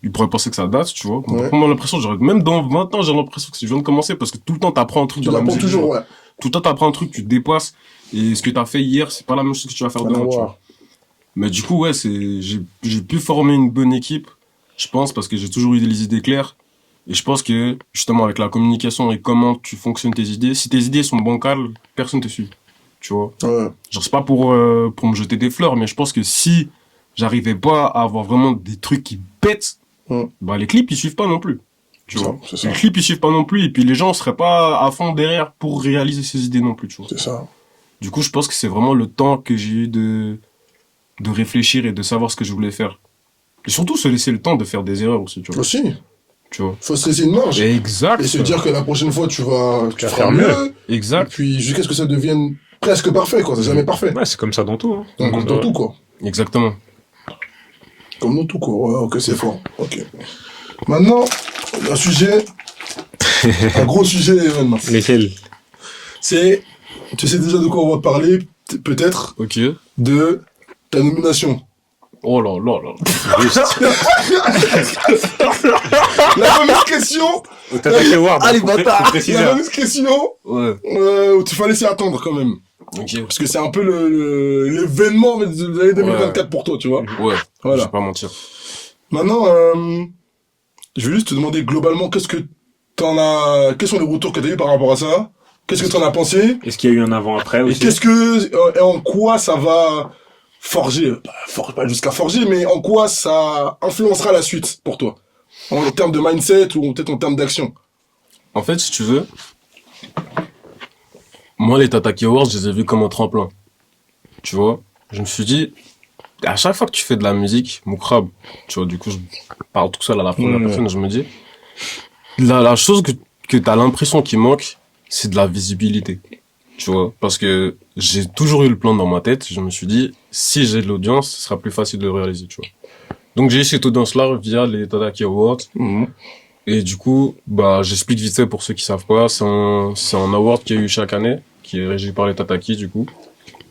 [SPEAKER 1] ils pourraient penser que ça date, tu vois.
[SPEAKER 2] Ouais.
[SPEAKER 1] Moi, j'ai l'impression, même dans 20 ans, j'ai l'impression que je viens de commencer parce que tout le temps, t'apprends un truc
[SPEAKER 2] Tu
[SPEAKER 1] de la
[SPEAKER 2] l'apprends
[SPEAKER 1] musique.
[SPEAKER 2] toujours,
[SPEAKER 1] tu vois.
[SPEAKER 2] ouais.
[SPEAKER 1] Tout le temps, t'apprends un truc, tu te dépasses et ce que t'as fait hier, c'est pas la même chose que tu vas faire
[SPEAKER 2] Rien à
[SPEAKER 1] demain, tu
[SPEAKER 2] voir.
[SPEAKER 1] vois. Mais du coup, ouais, j'ai pu former une bonne équipe, je pense, parce que j'ai toujours eu des idées claires. Et je pense que, justement, avec la communication et comment tu fonctionnes tes idées, si tes idées sont bancales, personne te suit. Tu vois?
[SPEAKER 2] Ouais.
[SPEAKER 1] Genre, c'est pas pour me jeter des fleurs, mais je pense que si j'arrivais pas à avoir vraiment des trucs qui pètent, bah, les clips, ils suivent pas non plus. Tu
[SPEAKER 2] C'est
[SPEAKER 1] vois?
[SPEAKER 2] ça, c'est ça.
[SPEAKER 1] Les clips, ils suivent pas non plus, et puis les gens seraient pas à fond derrière pour réaliser ces idées non plus, tu vois.
[SPEAKER 2] C'est ça.
[SPEAKER 1] Du coup, je pense que c'est vraiment le temps que j'ai eu de réfléchir et de savoir ce que je voulais faire. Et surtout, se laisser le temps de faire des erreurs aussi, tu vois.
[SPEAKER 2] Aussi.
[SPEAKER 1] Tu vois.
[SPEAKER 2] Faut se laisser une marge.
[SPEAKER 1] Exact.
[SPEAKER 2] Et se dire que la prochaine fois, tu feras
[SPEAKER 3] faire
[SPEAKER 2] mieux. Et
[SPEAKER 1] Exact.
[SPEAKER 2] puis, jusqu'à ce que ça devienne presque parfait, quoi. C'est jamais parfait.
[SPEAKER 3] Ouais, c'est comme ça dans tout, hein.
[SPEAKER 2] Donc, comme dans tout, quoi.
[SPEAKER 1] Exactement.
[SPEAKER 2] Comme dans tout, quoi. Ouais, ok, c'est fort. Ok. Maintenant, un sujet, un gros sujet, maintenant.
[SPEAKER 3] Lesquels?
[SPEAKER 2] C'est, tu sais déjà de quoi on va parler, peut-être,
[SPEAKER 1] Ok.
[SPEAKER 2] de ta nomination.
[SPEAKER 1] Oh là là là.
[SPEAKER 2] La fameuse question,
[SPEAKER 3] T'as attaqué Ward.
[SPEAKER 1] Allez,
[SPEAKER 3] faut
[SPEAKER 1] bâtard.
[SPEAKER 3] préciser.
[SPEAKER 2] la fameuse question,
[SPEAKER 1] Ouais.
[SPEAKER 2] où tu fallait s'y attendre, quand même.
[SPEAKER 1] Ok.
[SPEAKER 2] Parce que c'est un peu l'événement de l'année 2024 pour toi, tu vois.
[SPEAKER 1] Ouais.
[SPEAKER 2] Voilà.
[SPEAKER 1] Je vais pas mentir.
[SPEAKER 2] Maintenant, je vais juste te demander globalement quels sont les retours que tu as eu par rapport à ça? Qu'est-ce que tu en as pensé?
[SPEAKER 3] Est-ce qu'il y a eu un avant-après
[SPEAKER 2] Et
[SPEAKER 3] aussi?
[SPEAKER 2] et en quoi ça va forger, pas jusqu'à forger, mais en quoi ça influencera la suite pour toi? En termes de mindset ou peut-être en termes d'action?
[SPEAKER 1] En fait, si tu veux, moi, les Tataki Awards, je les ai vus comme un tremplin. Tu vois? Je me suis dit, à chaque fois que tu fais de la musique, Moukrab, tu vois, du coup, je parle tout seul à la première personne, je me dis, la chose que t'as l'impression qu'il manque, c'est de la visibilité. Tu vois? Parce que j'ai toujours eu le plan dans ma tête, je me suis dit, si j'ai de l'audience, ce sera plus facile de le réaliser, tu vois. Donc j'ai eu cette audience-là via les Tataki Awards. Et du coup, bah, j'explique vite fait pour ceux qui savent pas, c'est un award qu'il y a eu chaque année, qui est régi par les Tataki, du coup.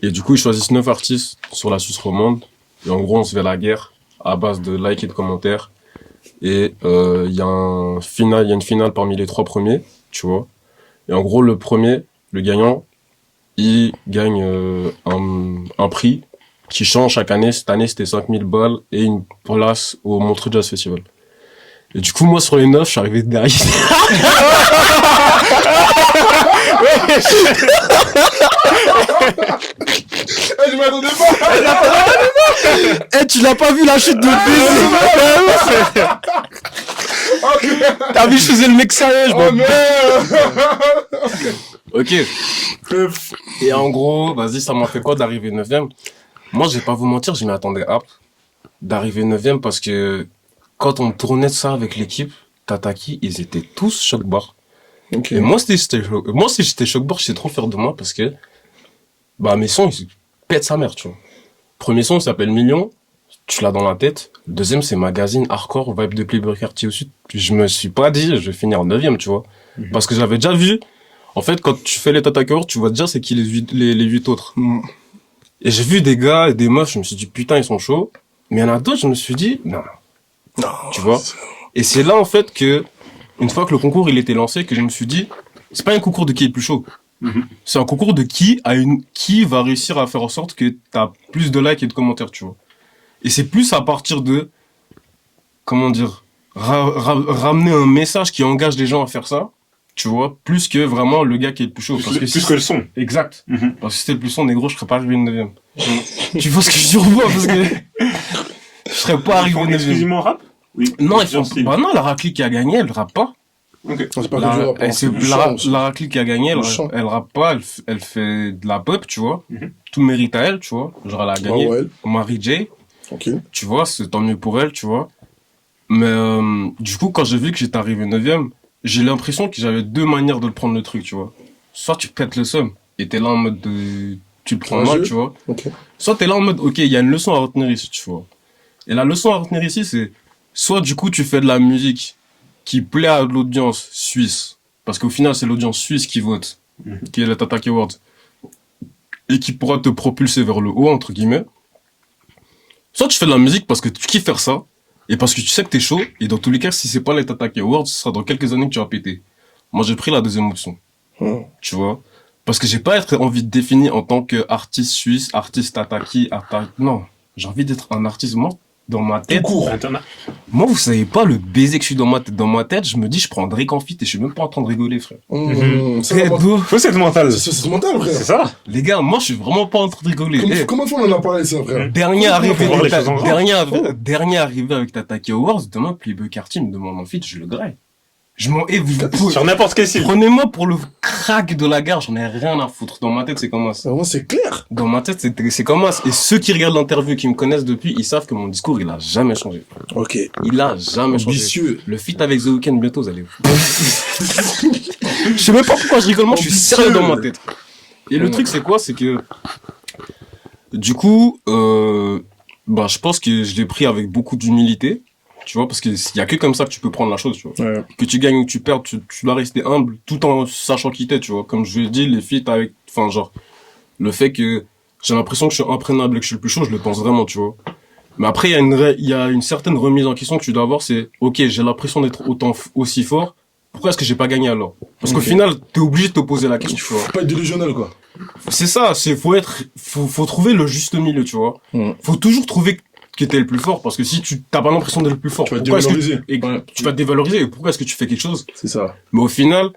[SPEAKER 1] Et du coup, ils choisissent 9 artistes sur la Suisse romande. Et en gros, on se fait la guerre à base de likes et de commentaires. Et, il y a une finale parmi les 3 premiers, tu vois. Et en gros, le premier, le gagnant, il gagne, un prix qui change chaque année. Cette année, c'était 5000 balles et une place au Montreux Jazz Festival. Et du coup, moi, sur les 9, je suis arrivé derrière.
[SPEAKER 2] Je m'attendais pas!
[SPEAKER 1] Tu l'as pas vu la chute de baiser? T'as vu, je faisais le mec sérieux,
[SPEAKER 2] Oh merde!
[SPEAKER 1] Ok. Et en gros, vas-y, ça m'a fait quoi d'arriver 9ème? Moi, je vais pas vous mentir, je m'y attendais à d'arriver 9ème parce que quand on tournait ça avec l'équipe, Tataki, ils étaient tous choc-bar.
[SPEAKER 2] Ok.
[SPEAKER 1] Et moi, si j'étais choc-bar, j'étais trop fier de moi parce que, bah, mes sons, ils pètent sa mère, tu vois. Premier son, il s'appelle Million. Tu l'as dans la tête. Deuxième, c'est Magazine, Hardcore, Vibe de Playboy Cartier aussi. Je me suis pas dit, je vais finir 9ème, tu vois. Parce que j'avais déjà vu. En fait, quand tu fais les Tataki Awards, tu vois déjà c'est qui les 8 autres. Et j'ai vu des gars et des meufs, je me suis dit, putain, ils sont chauds. Mais il y en a d'autres, je me suis dit, non. Tu vois? Et c'est là, en fait, que, une fois que le concours, il était lancé, que je me suis dit, c'est pas un concours de qui est le plus chaud. C'est un concours de qui va réussir à faire en sorte que t'as plus de likes et de commentaires, tu vois. Et c'est plus à partir de, comment dire, ramener un message qui engage les gens à faire ça, tu vois, plus que vraiment le gars qui est le plus chaud. Parce que
[SPEAKER 3] Plus que le son.
[SPEAKER 1] Exact. Parce que si c'était le plus son, négro, je serais pas arrivé 9ème. Tu vois ce que je survois, parce que je serais pas arrivé 9ème.
[SPEAKER 3] Exclusivement rap? Oui.
[SPEAKER 1] Non, ils font, bah non, la Racli qui a gagné, elle rappe pas.
[SPEAKER 3] Ok.
[SPEAKER 2] C'est pas que du rap, hein, c'est du chant aussi.
[SPEAKER 1] La Racli qui a gagné,
[SPEAKER 2] Du chant.
[SPEAKER 1] elle rappe pas, elle fait de la pop, tu vois. Tout mérite à elle, tu vois. Genre, elle a gagné.
[SPEAKER 2] Bravo, elle.
[SPEAKER 1] Marie J.
[SPEAKER 2] Tranquille.
[SPEAKER 1] Tu vois, c'est tant mieux pour elle, tu vois. Mais du coup, quand j'ai vu que j'étais arrivé 9ème, j'ai l'impression que j'avais deux manières de le prendre le truc, tu vois. Soit tu pètes le seum et t'es là en mode de... tu le prends mal, tu vois.
[SPEAKER 2] Ok.
[SPEAKER 1] Soit t'es là en mode, ok, il y a une leçon à retenir ici, tu vois. Et la leçon à retenir ici, c'est soit du coup tu fais de la musique qui plaît à l'audience suisse, parce qu'au final c'est l'audience suisse qui vote, qui est la Tata Awards, et qui pourra te propulser vers le haut, entre guillemets. Soit tu fais de la musique parce que tu kiffes faire ça, et parce que tu sais que t'es chaud, et dans tous les cas, si c'est pas les Tata Awards, ce sera dans quelques années que tu vas péter. Moi j'ai pris la deuxième option, tu vois. Parce que j'ai pas envie de définir en tant qu'artiste suisse, artiste tataki, non. J'ai envie d'être un artiste, moi, dans ma tête.
[SPEAKER 2] Court.
[SPEAKER 1] Moi, vous savez pas le baiser que je suis dans ma tête. Dans ma tête, je me dis, je prends Drake en feat et je suis même pas en train de rigoler, frère.
[SPEAKER 3] Faut cette mentale.
[SPEAKER 2] C'est mental, frère.
[SPEAKER 3] C'est ça.
[SPEAKER 1] Les gars, moi, je suis vraiment pas en train de rigoler.
[SPEAKER 2] Comment on en a parlé, ça, frère?
[SPEAKER 1] Dernier arrivé
[SPEAKER 3] voir les choses en grand.
[SPEAKER 1] dernier arrivé avec Tataki Awards, demain, Playboy Cartier me demande en feat, je le graille. Je m'en
[SPEAKER 3] Sur n'importe quel style.
[SPEAKER 1] Prenez-moi pour le crack de la gare, j'en ai rien à foutre. Dans ma tête, c'est comme ça.
[SPEAKER 2] Moi, c'est clair.
[SPEAKER 1] Dans ma tête, c'est comme ça. Et ceux qui regardent l'interview, qui me connaissent depuis, ils savent que mon discours, il a jamais changé.
[SPEAKER 2] Ok.
[SPEAKER 1] Il a jamais changé.
[SPEAKER 2] Ambitieux.
[SPEAKER 1] Le feat avec The Weeknd, bientôt, vous allez... Je sais même pas pourquoi je rigole, moi, je suis sérieux dans ma tête. Et le truc, c'est quoi? C'est que... Du coup, je pense que je l'ai pris avec beaucoup d'humilité. Tu vois, parce qu'il y a que comme ça que tu peux prendre la chose, tu vois.
[SPEAKER 2] Ouais.
[SPEAKER 1] Que tu gagnes ou que tu perds, tu dois rester humble, tout en sachant qui t'es, tu vois. Comme je l'ai dit, les feats avec, le fait que j'ai l'impression que je suis imprégnable et que je suis le plus chaud, je le pense vraiment, tu vois. Mais après, il y a une certaine remise en question que tu dois avoir, c'est, ok, j'ai l'impression d'être aussi fort, pourquoi est-ce que j'ai pas gagné alors? Parce qu'au final, t'es obligé de te poser la question, tu vois.
[SPEAKER 2] Faut pas être délusionnel, quoi.
[SPEAKER 1] C'est ça, faut trouver le juste milieu, tu vois. Faut toujours trouver que t'es le plus fort, parce que si tu t'as pas l'impression d'être le plus fort,
[SPEAKER 2] tu vas te dévaloriser.
[SPEAKER 1] Tu vas te dévaloriser, et pourquoi est-ce que tu fais quelque chose?
[SPEAKER 2] C'est ça.
[SPEAKER 1] Mais au final,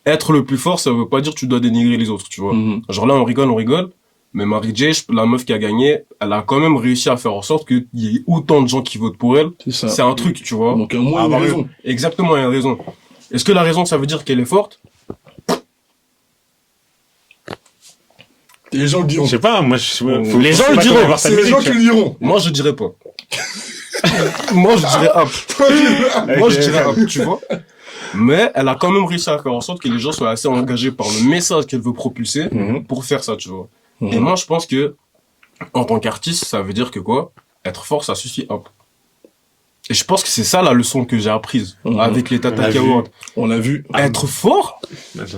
[SPEAKER 1] être le plus fort, ça veut pas dire que tu dois dénigrer les autres, tu vois. Genre là, on rigole, mais Mary J, la meuf qui a gagné, elle a quand même réussi à faire en sorte qu'il y ait autant de gens qui votent pour elle.
[SPEAKER 2] C'est ça.
[SPEAKER 1] C'est un truc, tu vois.
[SPEAKER 2] Donc, il y a une raison.
[SPEAKER 1] Exactement, il y a une raison. Est-ce que la raison, ça veut dire qu'elle est forte?
[SPEAKER 2] Les gens le diront.
[SPEAKER 3] Je sais pas, moi,
[SPEAKER 1] les gens le diront.
[SPEAKER 2] C'est les gens qui le diront.
[SPEAKER 1] Moi, je dirais pas. Moi, je dirais up. Moi, je dirais up, tu vois. Mais elle a quand même réussi à faire en sorte que les gens soient assez engagés par le message qu'elle veut propulser pour faire ça, tu vois. Et moi, je pense que, en tant qu'artiste, ça veut dire que quoi? Être fort, ça suffit up. Et je pense que c'est ça la leçon que j'ai apprise avec les Tata Awards.
[SPEAKER 2] On l'a vu.
[SPEAKER 1] Être fort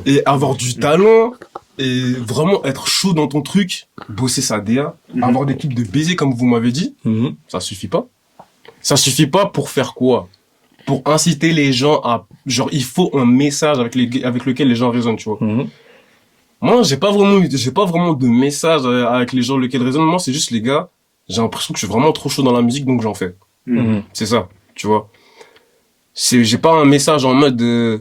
[SPEAKER 1] et avoir du talent et vraiment être chaud dans ton truc, bosser sa DA, avoir des clips de baiser comme vous m'avez dit, ça suffit pas. Ça suffit pas pour faire quoi? Pour inciter les gens à... Genre, il faut un message avec lequel les gens raisonnent, tu vois. Moi, j'ai pas vraiment de message avec les gens lesquels raisonnent. Moi, c'est juste, les gars, j'ai l'impression que je suis vraiment trop chaud dans la musique, donc j'en fais. C'est ça, tu vois. J'ai pas un message en mode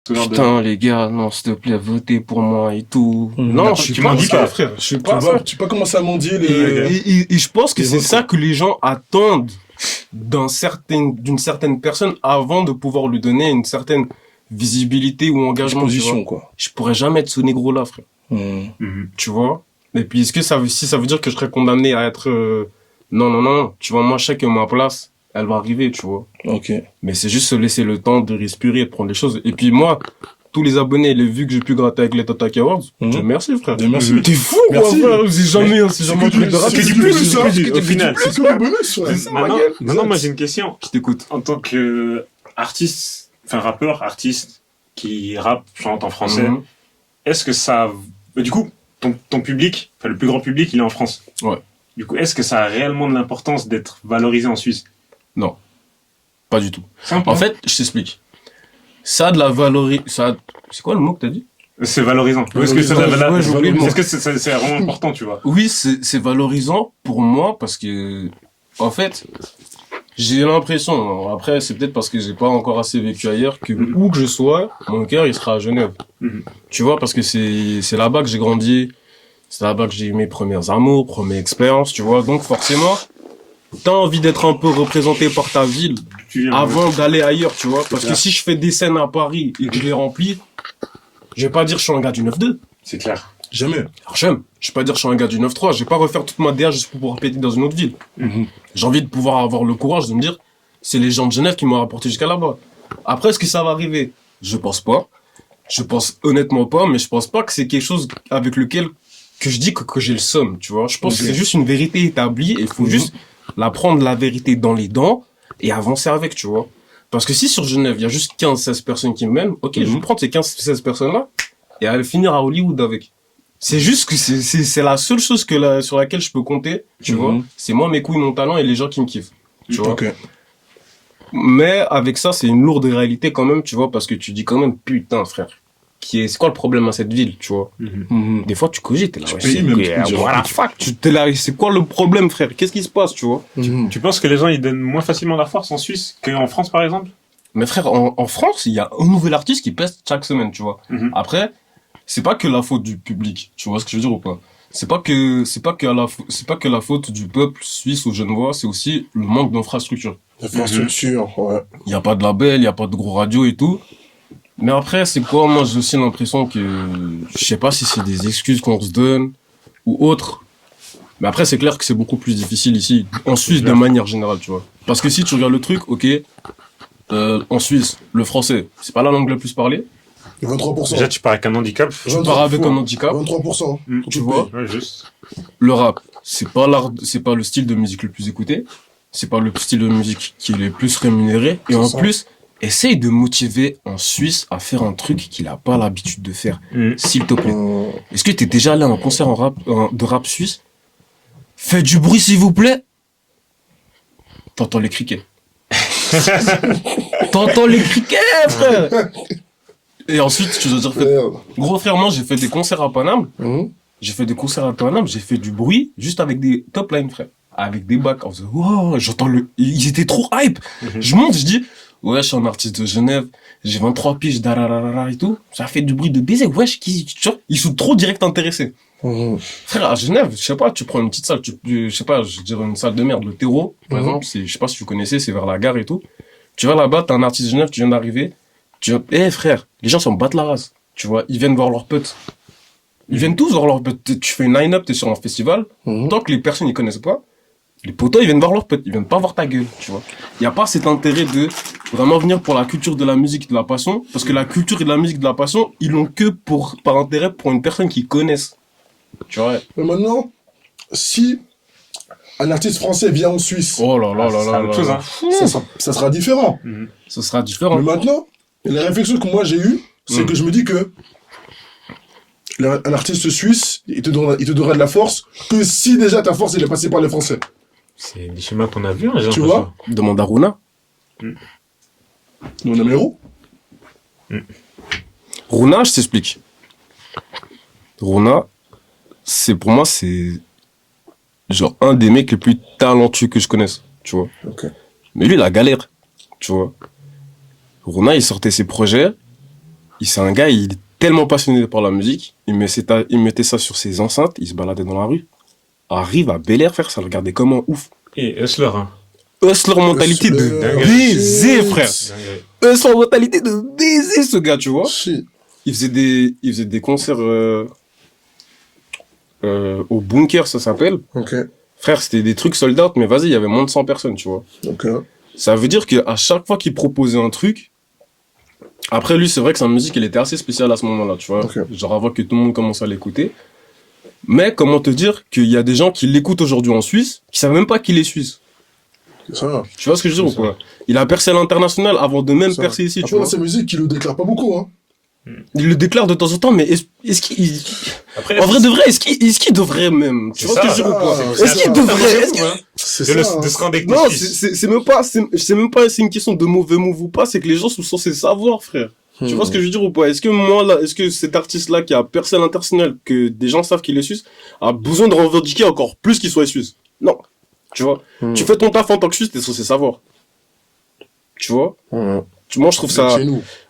[SPEAKER 1] putain, les gars, non, s'il te plaît, votez pour moi et tout. Non, je suis pas ça, frère. Je suis pas ça.
[SPEAKER 2] Tu peux pas commencer à mendier
[SPEAKER 1] et je pense que c'est ça que les gens attendent d'une certaine personne avant de pouvoir lui donner une certaine visibilité ou engagement.
[SPEAKER 2] Position, quoi.
[SPEAKER 1] Je pourrais jamais être ce négro là, frère. Tu vois? Et puis, est-ce que ça veut dire que je serais condamné à être, non, tu vois, moi, je sais que ma place, elle va arriver, tu vois.
[SPEAKER 2] Ok.
[SPEAKER 1] Mais c'est juste se laisser le temps de respirer, de prendre les choses. Et puis moi, tous les abonnés, les vues que j'ai pu gratter avec les Tata Awards, Dieu merci, frère.
[SPEAKER 2] Merci.
[SPEAKER 1] T'es fou, quoi, frère. C'est jamais un truc de rap.
[SPEAKER 3] C'est du plus, au final.
[SPEAKER 2] C'est que le bonus, ouais.
[SPEAKER 3] Maintenant, moi, j'ai une question.
[SPEAKER 1] Je t'écoute.
[SPEAKER 3] En tant que rappeur, artiste, qui rappe, chante en français, est-ce que ça, du coup, ton public, le plus grand public, il est en France.
[SPEAKER 1] Ouais.
[SPEAKER 3] Du coup, est-ce que ça a réellement de l'importance d'être valorisé en Suisse?
[SPEAKER 1] Non. Pas du tout.
[SPEAKER 3] Simple.
[SPEAKER 1] En fait, je t'explique. Ça a de la valorisation. C'est quoi le mot que t'as dit?
[SPEAKER 3] C'est valorisant. Est-ce que c'est vraiment important, tu vois?
[SPEAKER 1] Oui, c'est valorisant pour moi parce que, en fait, j'ai l'impression, après, c'est peut-être parce que j'ai pas encore assez vécu ailleurs, que où que je sois, mon cœur, il sera à Genève. Tu vois, parce que c'est là-bas que j'ai grandi, c'est là-bas que j'ai eu mes premières amours, premières expériences, tu vois. Donc, forcément, t'as envie d'être un peu représenté par ta ville avant d'aller ailleurs, tu vois. Parce que si je fais des scènes à Paris et que je les remplis, je vais pas dire je suis un gars du 9-2.
[SPEAKER 3] C'est clair.
[SPEAKER 2] Jamais.
[SPEAKER 1] Alors, j'aime. Je vais pas dire que je suis un gars du 9-3. Je vais pas refaire toute ma DA juste pour pouvoir péter dans une autre ville. J'ai envie de pouvoir avoir le courage de me dire, c'est les gens de Genève qui m'ont rapporté jusqu'à là-bas. Après, est-ce que ça va arriver? Je pense pas. Je pense honnêtement pas, mais je pense pas que c'est quelque chose avec lequel que je dis que j'ai le somme, tu vois. Je pense que c'est juste une vérité établie et il faut juste la prendre la vérité dans les dents et avancer avec, tu vois. Parce que si sur Genève, il y a juste 15-16 personnes qui me mènent, ok, je vais prendre ces 15-16 personnes-là et aller finir à Hollywood avec. C'est juste que c'est la seule chose sur laquelle je peux compter, tu vois. C'est moi, mes couilles, mon talent et les gens qui me kiffent, tu vois. Mais avec ça, c'est une lourde réalité quand même, tu vois, parce que tu dis quand même, putain, frère, c'est quoi le problème à cette ville, tu vois. Des fois, tu cogites, t'es là, voilà, fuck, t'es là, c'est quoi le problème, frère, qu'est-ce qui se passe, tu vois.
[SPEAKER 3] Tu penses que les gens, ils donnent moins facilement leur force en Suisse qu'en France, par exemple?
[SPEAKER 1] Mais frère, en France, il y a un nouvel artiste qui pèse chaque semaine, tu vois. Après, c'est pas que la faute du public, tu vois ce que je veux dire ou pas? C'est pas que la faute du peuple suisse ou genevois, c'est aussi le manque d'infrastructure.
[SPEAKER 2] D'infrastructure, ouais.
[SPEAKER 1] Il y a pas de label, il y a pas de gros radios et tout. Mais après, c'est quoi? Moi, j'ai aussi l'impression que, je sais pas si c'est des excuses qu'on se donne ou autre. Mais après, c'est clair que c'est beaucoup plus difficile ici, en Suisse, de manière générale, tu vois. Parce que si tu regardes le truc, ok, en Suisse, le français, c'est pas la langue la plus parlée.
[SPEAKER 2] 23%.
[SPEAKER 3] Déjà, tu pars avec un handicap.
[SPEAKER 1] Tu pars avec un handicap.
[SPEAKER 2] 23%.
[SPEAKER 1] Tu vois?
[SPEAKER 3] Ouais, juste.
[SPEAKER 1] Le rap, c'est pas le style de musique le plus écouté. C'est pas le style de musique qui est le plus rémunéré. Et en plus, essaye de motiver un Suisse à faire un truc qu'il a pas l'habitude de faire. S'il te plaît. Est-ce que t'es déjà allé à un concert de rap suisse? Fais du bruit, s'il vous plaît. T'entends les criquets. T'entends les criquets, frère. Et ensuite, je veux dire que, gros frère, moi, j'ai fait des concerts à Paname. J'ai fait du bruit juste avec des top lines, frère. Avec des bacs. On faisait, wow, ils étaient trop hype. Je monte, je dis, ouais, je suis un artiste de Genève. J'ai 23 piges, dararara et tout. Ça fait du bruit de baiser. Wesh, ils sont trop direct intéressés. Frère, à Genève, je sais pas, tu prends une petite salle, je sais pas, je dirais une salle de merde, le terreau, par exemple, je sais pas si vous connaissez, c'est vers la gare et tout. Tu vas là-bas, t'es un artiste de Genève, tu viens d'arriver. Frère, les gens s'en battent la race. Tu vois, ils viennent voir leurs potes. Ils viennent tous voir leurs potes. Tu fais une line-up, t'es sur un festival. Tant que les personnes ils connaissent pas, les potos ils viennent voir leurs potes. Ils viennent pas voir ta gueule, tu vois. Y a pas cet intérêt de vraiment venir pour la culture de la musique et de la passion. Parce que la culture et de la musique de la passion, ils l'ont que par intérêt pour une personne qu'ils connaissent. Tu vois.
[SPEAKER 2] Mais maintenant, si un artiste français vient en Suisse.
[SPEAKER 1] Oh là là là là là.
[SPEAKER 2] Ça sera différent.
[SPEAKER 1] Ça sera différent.
[SPEAKER 2] Mais maintenant, la réflexion que moi j'ai eue, c'est que je me dis que un artiste suisse, il te donnera de la force que si déjà ta force elle est passée par les Français.
[SPEAKER 3] C'est des schémas qu'on a vus, hein,
[SPEAKER 2] tu vois.
[SPEAKER 1] Demande à Runa.
[SPEAKER 2] Mon numéro.
[SPEAKER 1] Runa, je t'explique. Runa, pour moi, c'est genre un des mecs les plus talentueux que je connaisse, tu vois.
[SPEAKER 2] Okay.
[SPEAKER 1] Mais lui, il a galère, tu vois. Runa, il sortait ses projets. C'est un gars, il est tellement passionné par la musique. Il mettait ça sur ses enceintes, il se baladait dans la rue. Arrive à Bel Air, frère, ça le regardait comme un ouf.
[SPEAKER 3] Et Hustler, hein.
[SPEAKER 1] Hustler mentalité de baiser, frère. Hustler mentalité de baiser, ce gars, tu vois. Il faisait des concerts au bunker, ça s'appelle.
[SPEAKER 2] Okay.
[SPEAKER 1] Frère, c'était des trucs sold out, mais vas-y, il y avait moins de 100 personnes, tu vois.
[SPEAKER 2] Okay.
[SPEAKER 1] Ça veut dire qu'à chaque fois qu'il proposait un truc, après lui, c'est vrai que sa musique, elle était assez spéciale à ce moment-là, tu vois. Okay. Genre avant que tout le monde commence à l'écouter. Mais comment te dire qu'il y a des gens qui l'écoutent aujourd'hui en Suisse, qui savent même pas qu'il est suisse.
[SPEAKER 2] C'est ça.
[SPEAKER 1] Tu vois ce que je veux dire ou quoi? Il a percé à l'international avant de même percer ici, tu vois.
[SPEAKER 2] Après, sa musique, il le déclare pas beaucoup, hein.
[SPEAKER 1] Il le déclare de temps en temps, mais est-ce qu'il... Après, en vrai de vrai, est-ce qu'il devrait même? Tu vois ce que je veux dire ou pas? Est-ce qu'il devrait?
[SPEAKER 2] C'est ça.
[SPEAKER 3] De se rendre avec
[SPEAKER 1] non, c'est même pas, c'est une question de mauvais move ou pas, c'est que les gens sont censés savoir, frère. Tu vois ce que je veux dire ou pas? Est-ce que cet artiste-là qui a percé à l'international, que des gens savent qu'il est suisse, a besoin de revendiquer encore plus qu'il soit suisse? Non. Tu vois? Tu fais ton taf en tant que suisse, t'es censé savoir. Tu vois? Moi, je trouve ça,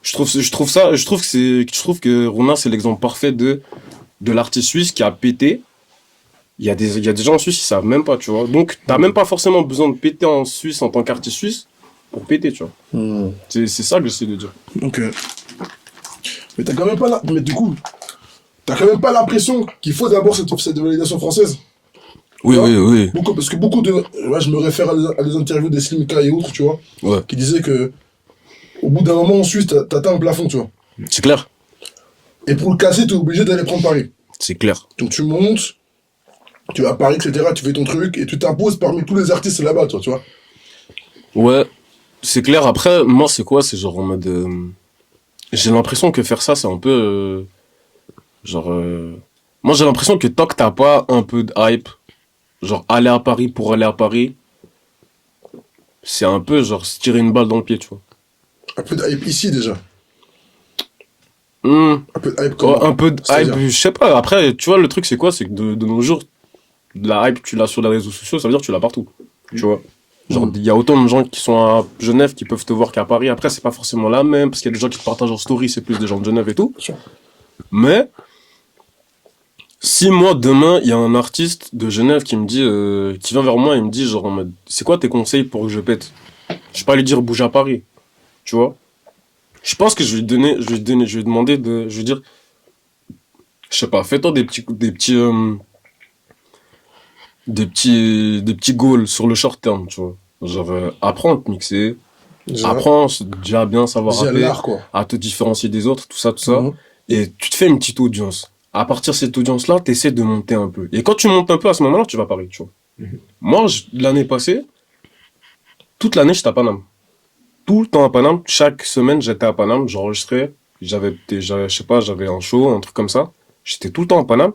[SPEAKER 1] je trouve que Runa, c'est l'exemple parfait de l'artiste suisse qui a pété. Il y a des gens en Suisse qui savent même pas, tu vois. Donc, t'as même pas forcément besoin de péter en Suisse en tant qu'artiste suisse pour péter, tu vois. C'est ça que j'essaie de dire.
[SPEAKER 2] Ok. Mais t'as quand même pas là. Mais du coup, t'as quand même pas l'impression qu'il faut d'abord cette validation française.
[SPEAKER 1] Oui,
[SPEAKER 2] Tu vois,
[SPEAKER 1] oui.
[SPEAKER 2] parce que beaucoup de, ouais, je me réfère à des interviews des Slimka et autres, tu vois,
[SPEAKER 1] Ouais.
[SPEAKER 2] qui disaient que, au bout d'un moment, en Suisse, t'atteins un plafond, tu vois.
[SPEAKER 1] C'est clair.
[SPEAKER 2] Et pour le casser, t'es obligé d'aller prendre Paris.
[SPEAKER 1] C'est clair.
[SPEAKER 2] Donc tu montes, tu vas à Paris, etc., tu fais ton truc, et tu t'imposes parmi tous les artistes là-bas, toi, tu vois.
[SPEAKER 1] Ouais, c'est clair. Après, moi, c'est quoi? C'est genre en mode... j'ai l'impression que faire ça, c'est un peu... moi, j'ai l'impression que tant que t'as pas un peu de hype, genre aller à Paris pour aller à Paris, c'est un peu genre se tirer une balle dans le pied, tu vois.
[SPEAKER 2] Un peu de hype ici, déjà.
[SPEAKER 1] Hmm.
[SPEAKER 2] Un peu de hype
[SPEAKER 1] Ouais,
[SPEAKER 2] comme
[SPEAKER 1] un peu de hype,
[SPEAKER 2] c'est-à-dire
[SPEAKER 1] je sais pas. Après, tu vois, le truc, c'est quoi? C'est que de nos jours, la hype, tu l'as sur les réseaux sociaux, ça veut dire que tu l'as partout. Tu vois? Genre, il y a autant de gens qui sont à Genève qui peuvent te voir qu'à Paris. Après, c'est pas forcément la même, parce qu'il y a des gens qui te partagent en story, c'est plus des gens de Genève et tout.
[SPEAKER 2] Bien sûr.
[SPEAKER 1] Mais, si moi, demain, il y a un artiste de Genève qui me dit, qui vient vers moi et me dit, genre, en mode, c'est quoi tes conseils pour que je pète? Je vais pas lui dire bouge à Paris. Tu vois? Je pense que je vais lui demander je vais dire, je sais pas, fais-toi des petits goals sur le short terme, tu vois. Genre, apprends à te mixer,
[SPEAKER 2] Déjà,
[SPEAKER 1] apprends déjà à bien savoir
[SPEAKER 2] déjà
[SPEAKER 1] rapper,
[SPEAKER 2] l'art, quoi.
[SPEAKER 1] à te différencier des autres, tout ça,
[SPEAKER 2] Mhm.
[SPEAKER 1] et tu te fais une petite audience. À partir de cette audience-là, t'essaies de monter un peu. Et quand tu montes un peu, à ce moment-là, tu vas à Paris, tu vois. Moi, l'année passée, toute l'année, j'étais à Paname. Tout le temps à Paname, chaque semaine, j'étais à Paname, j'enregistrais, je sais pas, j'avais un show, un truc comme ça. J'étais tout le temps à Paname.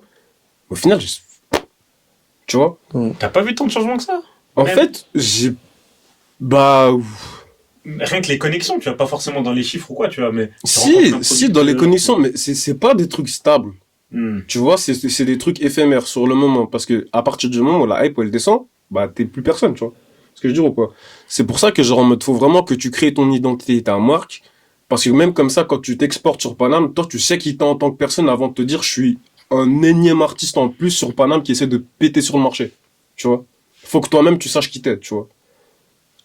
[SPEAKER 1] Au final, tu vois.
[SPEAKER 3] T'as pas vu tant de changements que ça?
[SPEAKER 1] En
[SPEAKER 3] Même.
[SPEAKER 1] fait, bah,
[SPEAKER 3] Rien que les connexions, tu vois, pas forcément dans les chiffres ou quoi, tu vois, mais... tu rencontres plein de
[SPEAKER 1] si, dans les
[SPEAKER 3] producteurs,
[SPEAKER 1] connexions, mais c'est pas des trucs stables. Tu vois, c'est des trucs éphémères sur le moment. Parce que, à partir du moment où la hype, elle descend, bah, t'es plus personne, tu vois. Ce que je veux dire ou quoi? C'est pour ça que, genre, en mode, faut vraiment que tu crées ton identité et ta marque. Parce que même comme ça, quand tu t'exportes sur Paname, toi, tu sais qui t'es en tant que personne avant de te dire, je suis un énième artiste en plus sur Paname qui essaie de péter sur le marché. Tu vois? Faut que toi-même, tu saches qui t'es, tu vois.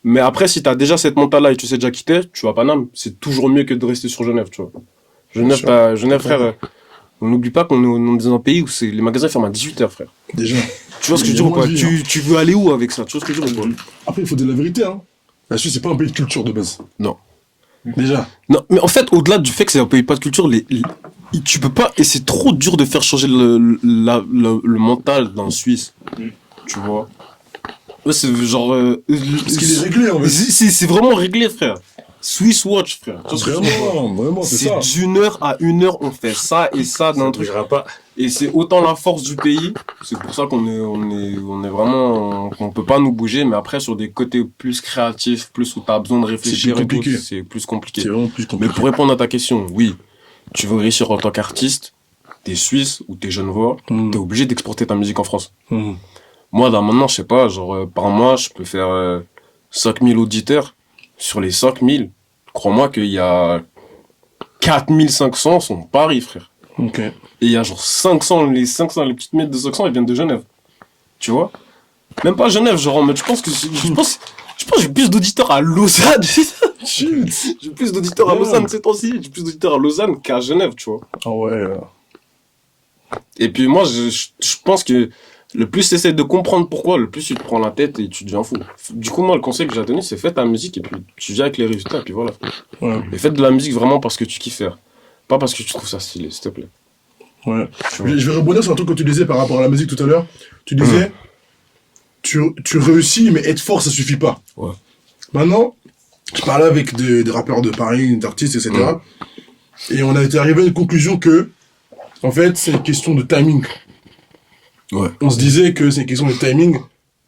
[SPEAKER 1] Mais après, si t'as déjà cette mentale-là et tu sais déjà qui t'es, tu vas à Paname. C'est toujours mieux que de rester sur Genève, tu vois. Genève, frère, on n'oublie pas qu'on est dans un pays où les magasins ferment à 18h, frère.
[SPEAKER 2] Déjà.
[SPEAKER 1] Tu vois ce que je
[SPEAKER 2] Il y
[SPEAKER 1] veux
[SPEAKER 2] a
[SPEAKER 1] dire ou pas?
[SPEAKER 2] moins de vie,
[SPEAKER 1] Tu veux aller où avec ça? Tu vois ce que je veux dire ou pas?
[SPEAKER 2] Après, il faut dire la vérité, hein. La Suisse, c'est pas un pays de culture de base.
[SPEAKER 1] Non.
[SPEAKER 2] Déjà.
[SPEAKER 1] Non, mais en fait, au-delà du fait que c'est un pays pas de culture, tu peux pas, et c'est trop dur de faire changer le mental d'un Suisse. Tu vois? Ouais, c'est genre,
[SPEAKER 2] Parce qu'il est réglé, en fait.
[SPEAKER 1] c'est vraiment réglé, frère. Swiss Watch, frère. Tu vois ce que je veux dire ou pas?
[SPEAKER 2] Vraiment, c'est ça.
[SPEAKER 1] C'est d'une heure à une heure, on fait ça et ça dans un truc.
[SPEAKER 3] pas.
[SPEAKER 1] Et c'est autant la force du pays, c'est pour ça on est vraiment, qu'on peut pas nous bouger, mais après, sur des côtés plus créatifs, plus où t'as besoin de réfléchir
[SPEAKER 2] plus
[SPEAKER 1] et tout,
[SPEAKER 2] compliqué.
[SPEAKER 1] c'est plus compliqué.
[SPEAKER 2] C'est vraiment plus
[SPEAKER 1] Mais
[SPEAKER 2] compliqué.
[SPEAKER 1] pour répondre à ta question, oui, tu veux réussir en tant qu'artiste, t'es suisse ou t'es genevois, t'es obligé d'exporter ta musique en France. Moi, là, maintenant, je sais pas, genre, par mois, je peux faire 5000 auditeurs. Sur les 5000, crois-moi qu'il y a 4500 sont de Paris, frère.
[SPEAKER 2] Ok.
[SPEAKER 1] Et il y a genre 500, les petites miettes de 500, elles viennent de Genève. Tu vois? Même pas Genève, genre, en mode, je pense que j'ai plus d'auditeurs à Lausanne. J'ai plus d'auditeurs à Lausanne ces temps-ci. J'ai plus d'auditeurs à Lausanne qu'à Genève, tu vois.
[SPEAKER 2] Ah ouais.
[SPEAKER 1] Et puis moi, je pense que le plus tu essaies de comprendre pourquoi, le plus tu te prends la tête et tu deviens fou. Du coup, moi, le conseil que j'ai donné, c'est fais ta musique et puis tu viens avec les résultats et puis voilà.
[SPEAKER 2] Ouais.
[SPEAKER 1] Et fais de la musique vraiment parce que tu kiffes faire. Pas parce que tu trouves ça stylé, s'il te plaît.
[SPEAKER 2] Ouais. Je vais rebondir sur un truc que tu disais par rapport à la musique tout à l'heure. Tu disais, tu réussis, mais être fort, ça suffit pas.
[SPEAKER 1] Ouais.
[SPEAKER 2] Maintenant, je parlais avec des rappeurs de Paris, d'artistes, etc. Et on a été arrivé à une conclusion que, en fait, c'est une question de timing.
[SPEAKER 1] Ouais.
[SPEAKER 2] On se disait que c'est une question de timing.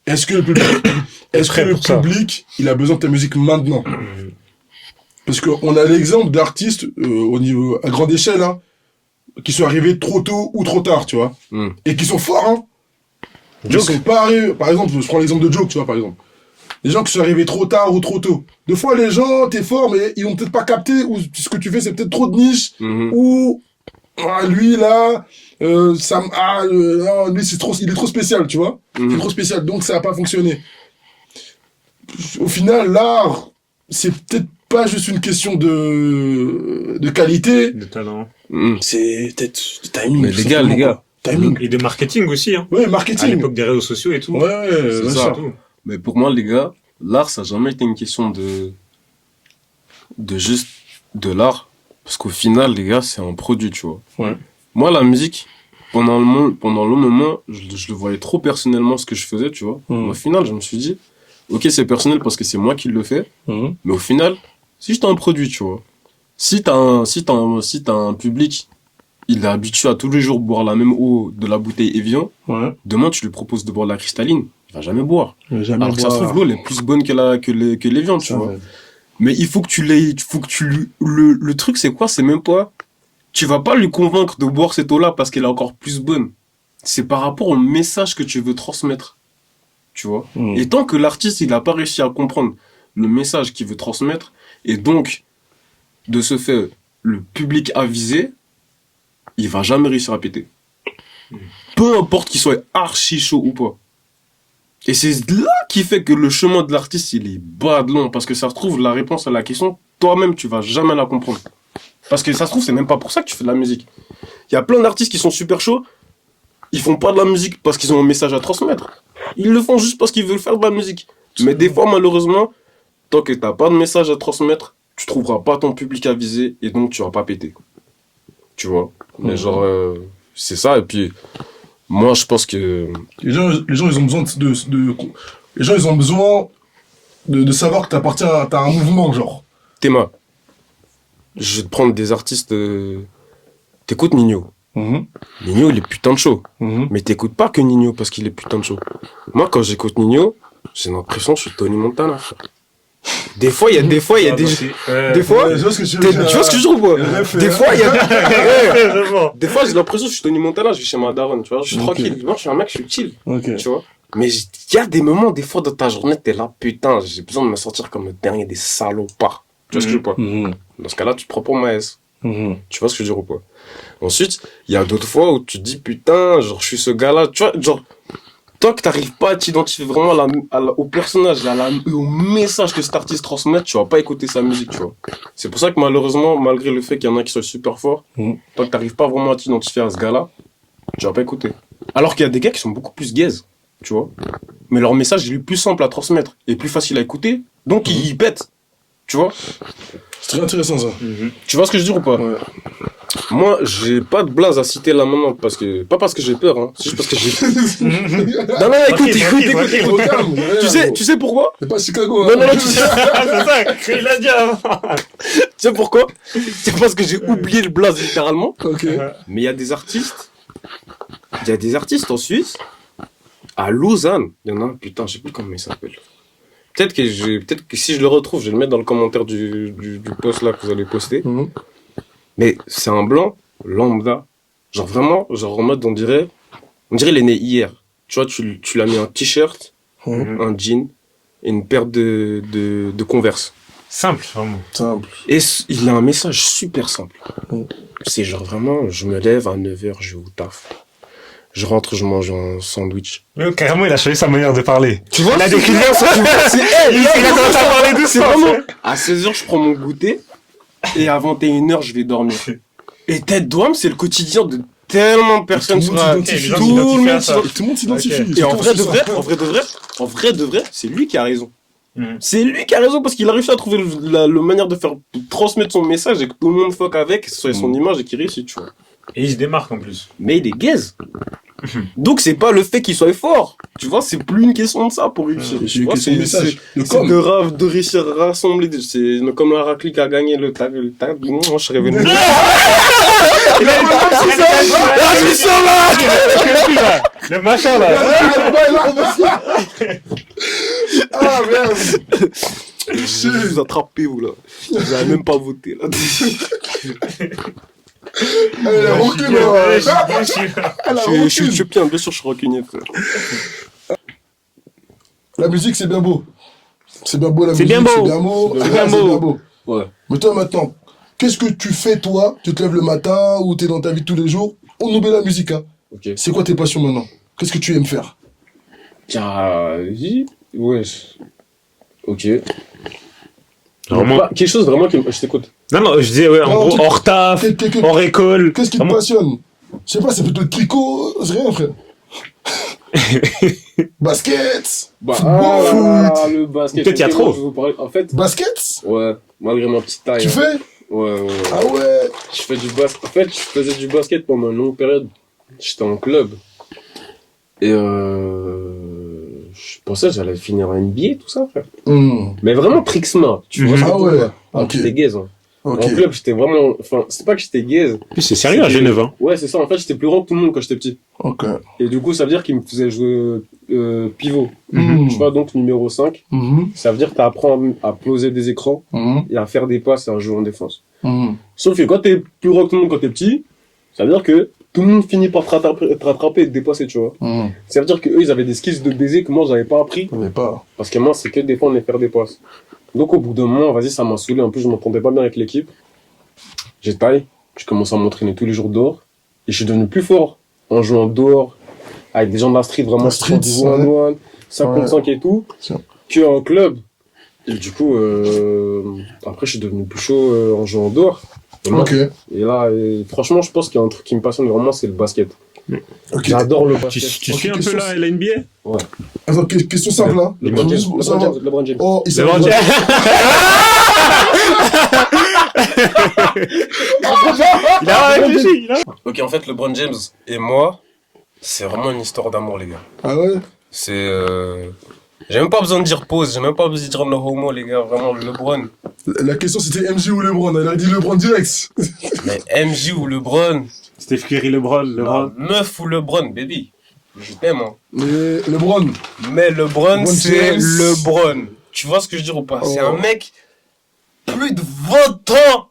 [SPEAKER 2] Est-ce que le public, il a besoin de ta musique maintenant? Parce qu'on a l'exemple d'artistes au niveau à grande échelle, hein, qui sont arrivés trop tôt ou trop tard, tu vois, et qui sont forts, hein. Ils sont pas arrivés. Par exemple, je prends l'exemple de Joke, tu vois, par exemple. Les gens qui sont arrivés trop tard ou trop tôt. Des fois, les gens, t'es fort, mais ils ont peut-être pas capté, ou ce que tu fais, c'est peut-être trop de niche, ou lui là, lui c'est trop, il est trop spécial, tu vois. Il est trop spécial, donc ça a pas fonctionné. Au final, l'art, c'est peut-être pas juste une question de qualité,
[SPEAKER 3] De talent.
[SPEAKER 2] c'est peut-être du timing.
[SPEAKER 1] Mais les gars,
[SPEAKER 2] timing.
[SPEAKER 3] Et de marketing aussi, hein.
[SPEAKER 2] Ouais,
[SPEAKER 3] À
[SPEAKER 2] marketing.
[SPEAKER 3] l'époque des réseaux sociaux et tout.
[SPEAKER 2] Ouais,
[SPEAKER 1] c'est ça.
[SPEAKER 3] Tout.
[SPEAKER 1] mais pour moi, les gars, l'art, ça n'a jamais été une question de juste de l'art. Parce qu'au final, les gars, c'est un produit, tu vois.
[SPEAKER 2] Ouais.
[SPEAKER 1] Moi, la musique, pendant le moment, je le voyais trop personnellement ce que je faisais, tu vois.
[SPEAKER 2] Mhm.
[SPEAKER 1] Au final, je me suis dit, ok, c'est personnel parce que c'est moi qui le fais.
[SPEAKER 2] Mhm.
[SPEAKER 1] Mais au final, si j'étais un produit, tu vois. Si t'as un public, il est habitué à tous les jours boire la même eau de la bouteille Evian,
[SPEAKER 2] Ouais.
[SPEAKER 1] demain tu lui proposes de boire de la cristalline, il va jamais boire.
[SPEAKER 2] Jamais
[SPEAKER 1] Alors que ça se trouve, l'eau elle est plus bonne que l'Evian, tu vois. Mais il faut que le truc c'est quoi? C'est même pas, tu vas pas lui convaincre de boire cette eau-là parce qu'elle est encore plus bonne. C'est par rapport au message que tu veux transmettre. Tu vois?
[SPEAKER 2] Mhm.
[SPEAKER 1] Et tant que l'artiste, il a pas réussi à comprendre le message qu'il veut transmettre, et donc, de ce fait, le public avisé, il va jamais réussir à péter. Peu importe qu'il soit archi chaud ou pas. Et c'est là qui fait que le chemin de l'artiste, il est bas de long, parce que ça se trouve, la réponse à la question, toi-même, tu vas jamais la comprendre. Parce que ça se trouve, c'est même pas pour ça que tu fais de la musique. Il y a plein d'artistes qui sont super chauds, ils font pas de la musique parce qu'ils ont un message à transmettre. Ils le font juste parce qu'ils veulent faire de la musique. Mais des fois, malheureusement, tant que t'as pas de message à transmettre, tu trouveras pas ton public à viser et donc tu vas pas péter. Tu vois? Mais genre, c'est ça. Et puis, moi, je pense que...
[SPEAKER 2] Les gens, ils ont besoin les gens, ils ont besoin de savoir que t'as un mouvement, genre.
[SPEAKER 1] Théma, je vais te prendre des artistes... T'écoutes Nino.
[SPEAKER 2] Mhm.
[SPEAKER 1] Nino, il est putain de chaud.
[SPEAKER 2] Mhm.
[SPEAKER 1] Mais t'écoutes pas que Nino parce qu'il est putain de chaud. Moi, quand j'écoute Nino, j'ai l'impression que je suis Tony Montana. Des fois, il y a des... Des fois...
[SPEAKER 2] Ouais, je vois ce que tu veux
[SPEAKER 1] Tu
[SPEAKER 2] dire.
[SPEAKER 1] vois ce que je trouve, quoi? Des fois, il y a...
[SPEAKER 3] Ouais.
[SPEAKER 1] Des fois, j'ai l'impression que je suis Tony Montana, je vais chez ma daronne, tu vois. Je suis
[SPEAKER 2] Ok.
[SPEAKER 1] tranquille. Moi, je suis un mec, je suis chill,
[SPEAKER 2] Ok.
[SPEAKER 1] tu vois. Mais il y a des moments, des fois, dans ta journée, t'es là, putain, j'ai besoin de me sentir comme le dernier des salopards. Tu vois ce que je veux pas?
[SPEAKER 2] Mhm.
[SPEAKER 1] Dans ce cas-là, tu te prends pour ma S.
[SPEAKER 2] Mhm.
[SPEAKER 1] Tu vois ce que je veux dire ou pas? Ensuite, il y a d'autres fois où tu te dis, putain, genre, je suis ce gars-là. Tu vois, genre, toi que t'arrives pas à t'identifier vraiment au personnage, au message que cet artiste transmet, tu vas pas écouter sa musique, tu vois. C'est pour ça que malheureusement, malgré le fait qu'il y en a qui soient super forts, toi que t'arrives pas vraiment à t'identifier à ce gars-là, tu vas pas écouter. Alors qu'il y a des gars qui sont beaucoup plus gaze, tu vois. Mais leur message il est plus simple à transmettre et plus facile à écouter, donc ils pètent, tu vois.
[SPEAKER 2] C'est très intéressant, ça.
[SPEAKER 1] Tu vois ce que je veux dire ou pas?
[SPEAKER 2] Ouais.
[SPEAKER 1] Moi, j'ai pas de blaze à citer là maintenant, pas parce que j'ai peur, hein. C'est juste parce que j'ai... Non, non, écoute. Tu sais pourquoi?
[SPEAKER 2] C'est pas Chicago,
[SPEAKER 1] Non, tu sais...
[SPEAKER 3] C'est ça, il a dit avant.
[SPEAKER 1] Tu sais pourquoi? C'est parce que j'ai oublié le blaze littéralement.
[SPEAKER 2] Ok.
[SPEAKER 1] Mais il y a des artistes en Suisse, à Lausanne. Il y en a un, putain, je sais plus comment il s'appelle. Peut-être que si je le retrouve, je vais le mettre dans le commentaire du post là que vous allez poster.
[SPEAKER 2] Mhm.
[SPEAKER 1] Mais c'est un blanc, lambda. Genre vraiment, genre en mode on dirait il est né hier. Tu vois, tu l'as mis un t-shirt, un jean et une paire de Converse.
[SPEAKER 3] Simple, vraiment.
[SPEAKER 2] Simple.
[SPEAKER 1] Et il a un message super simple.
[SPEAKER 2] Mhm.
[SPEAKER 1] C'est genre vraiment, je me lève à 9h, je vais au taf. Je rentre, je mange un sandwich.
[SPEAKER 3] Mais carrément, il a changé sa manière de parler.
[SPEAKER 1] Tu vois,
[SPEAKER 3] Il a décrit bien ça. Il a commencé à parler doucement.
[SPEAKER 1] C'est vraiment, à 16h, je prends mon goûter, et à 21h, je vais dormir. Et tête d'homme, c'est le quotidien de tellement de personnes
[SPEAKER 2] Tout
[SPEAKER 1] sur
[SPEAKER 2] le
[SPEAKER 1] la...
[SPEAKER 2] monde s'identifie.
[SPEAKER 1] Tout le monde
[SPEAKER 3] ça.
[SPEAKER 2] Et tout le monde s'identifie.
[SPEAKER 3] Ok.
[SPEAKER 1] Et en vrai de vrai, c'est lui qui a raison.
[SPEAKER 3] Mhm.
[SPEAKER 1] C'est lui qui a raison parce qu'il a réussi à trouver la manière de faire transmettre son message et que tout le monde fuck avec, sur son image et qu'il réussit, tu vois.
[SPEAKER 3] Et il se démarque en plus.
[SPEAKER 1] Mais il est gaze. Donc c'est pas le fait qu'il soit fort, tu vois, c'est plus une question de ça pour réussir.
[SPEAKER 2] C'est
[SPEAKER 1] Tu
[SPEAKER 2] une
[SPEAKER 1] vois,
[SPEAKER 2] question de message. Le
[SPEAKER 1] c'est
[SPEAKER 2] com.
[SPEAKER 1] de réussir à rassembler, c'est comme la raclée qui a gagné le tag, moi je serais venu.
[SPEAKER 3] Le machin là.
[SPEAKER 2] Ah merde.
[SPEAKER 1] Je vais vous attraper vous là. Vous avez même pas voté là.
[SPEAKER 2] Elle a aucune.
[SPEAKER 1] Je suis éthiopien, bien sûr je suis rancunier frère.
[SPEAKER 2] La musique, c'est bien beau. C'est bien beau, la
[SPEAKER 3] C'est
[SPEAKER 2] musique.
[SPEAKER 3] bien beau.
[SPEAKER 2] C'est bien beau.
[SPEAKER 3] C'est bien beau.
[SPEAKER 1] Ouais.
[SPEAKER 2] Mais toi, maintenant, qu'est-ce que tu fais, toi? Tu te lèves le matin ou t'es dans ta vie de tous les jours? On oublie la musique, hein.
[SPEAKER 1] Ok.
[SPEAKER 2] C'est quoi tes passions maintenant? Qu'est-ce que tu aimes faire?
[SPEAKER 1] Ouais. Ok.
[SPEAKER 3] Vraiment.
[SPEAKER 1] Quelque chose vraiment qui me... Je t'écoute.
[SPEAKER 3] Non, je disais, ouais, en
[SPEAKER 2] Non,
[SPEAKER 3] gros, hors taf, hors école.
[SPEAKER 2] Qu'est-ce qui te
[SPEAKER 3] Vraiment.
[SPEAKER 2] passionne? Je sais pas, c'est plutôt le tricot, c'est rien, frère. Basket, football,
[SPEAKER 1] le basket.
[SPEAKER 3] Peut-être il y a trop.
[SPEAKER 1] Je vous parler. En fait,
[SPEAKER 2] basket?
[SPEAKER 1] ouais, malgré ma petite taille.
[SPEAKER 2] Tu
[SPEAKER 1] hein.
[SPEAKER 2] fais?
[SPEAKER 1] Ouais.
[SPEAKER 2] Ah ouais.
[SPEAKER 1] Je fais du basket. En fait, je faisais du basket pendant une longue période. J'étais en club. Et je pensais que j'allais finir en NBA, tout ça, frère. Mais vraiment trick smart, tu vois.
[SPEAKER 2] Ah ouais.
[SPEAKER 1] Ok. J'étais gaze. Hein.
[SPEAKER 2] Ok.
[SPEAKER 1] En club, j'étais vraiment... Enfin, c'est pas que j'étais gaze.
[SPEAKER 3] Puis c'est sérieux à Genève, hein.
[SPEAKER 1] Ouais, c'est ça. En fait, j'étais plus grand que tout le monde quand j'étais petit.
[SPEAKER 2] Ok.
[SPEAKER 1] Et du coup, ça veut dire qu'ils me faisaient jouer pivot.
[SPEAKER 2] Mhm.
[SPEAKER 1] Tu vois, donc numéro 5. Ça veut dire que t'apprends à poser des écrans et à faire des passes et à jouer en défense. Sauf que quand t'es plus grand que tout le monde quand t'es petit, ça veut dire que tout le monde finit par te rattraper et te dépasser, tu vois. Ça veut dire qu'eux, ils avaient des skills de baiser que moi, j'avais pas appris.
[SPEAKER 2] On n'est pas.
[SPEAKER 1] Parce que moi, c'est que défendre et faire des passes. Donc, au bout d'un moment, vas-y, ça m'a saoulé. En plus, je m'entendais pas bien avec l'équipe. J'ai taille. Je commence à m'entraîner tous les jours dehors. Et je suis devenu plus fort en jouant dehors avec des gens de la street, vraiment
[SPEAKER 2] La street,
[SPEAKER 1] du one-on-one, 5 contre 5 et tout,
[SPEAKER 2] Tiens.
[SPEAKER 1] que en club. Et du coup, après, je suis devenu plus chaud en jouant dehors. Et moi,
[SPEAKER 2] Ok.
[SPEAKER 1] et là, franchement, je pense qu'il y a un truc qui me passionne vraiment, c'est le basket.
[SPEAKER 2] Ok.
[SPEAKER 1] J'adore le
[SPEAKER 3] Tu
[SPEAKER 1] basket.
[SPEAKER 3] suis un
[SPEAKER 2] Ok,
[SPEAKER 3] peu la NBA?
[SPEAKER 2] Attends, question simple, là.
[SPEAKER 1] LeBron
[SPEAKER 2] Juste pour savoir.
[SPEAKER 1] James.
[SPEAKER 2] Oh, il
[SPEAKER 3] LeBron
[SPEAKER 2] s'appelle.
[SPEAKER 3] Il a réfléchi, là.
[SPEAKER 1] Ok, en fait, LeBron James et moi, c'est vraiment une histoire d'amour, les gars.
[SPEAKER 2] Ah ouais?
[SPEAKER 1] C'est. J'ai même pas besoin de dire pause, j'ai même pas besoin de dire no homo, les gars. Vraiment, LeBron.
[SPEAKER 2] La question c'était MJ ou LeBron. Elle a dit LeBron direct.
[SPEAKER 1] Mais MJ ou LeBron,
[SPEAKER 3] Steph Curry, LeBron.
[SPEAKER 1] la meuf ou LeBron, baby. Je t'aime, hein.
[SPEAKER 2] Mais LeBron.
[SPEAKER 1] Mais LeBron,
[SPEAKER 2] LeBron
[SPEAKER 1] c'est
[SPEAKER 2] James.
[SPEAKER 1] LeBron. Tu vois ce que je veux dire ou pas? C'est
[SPEAKER 2] Oh.
[SPEAKER 1] un mec, plus de 20 ans.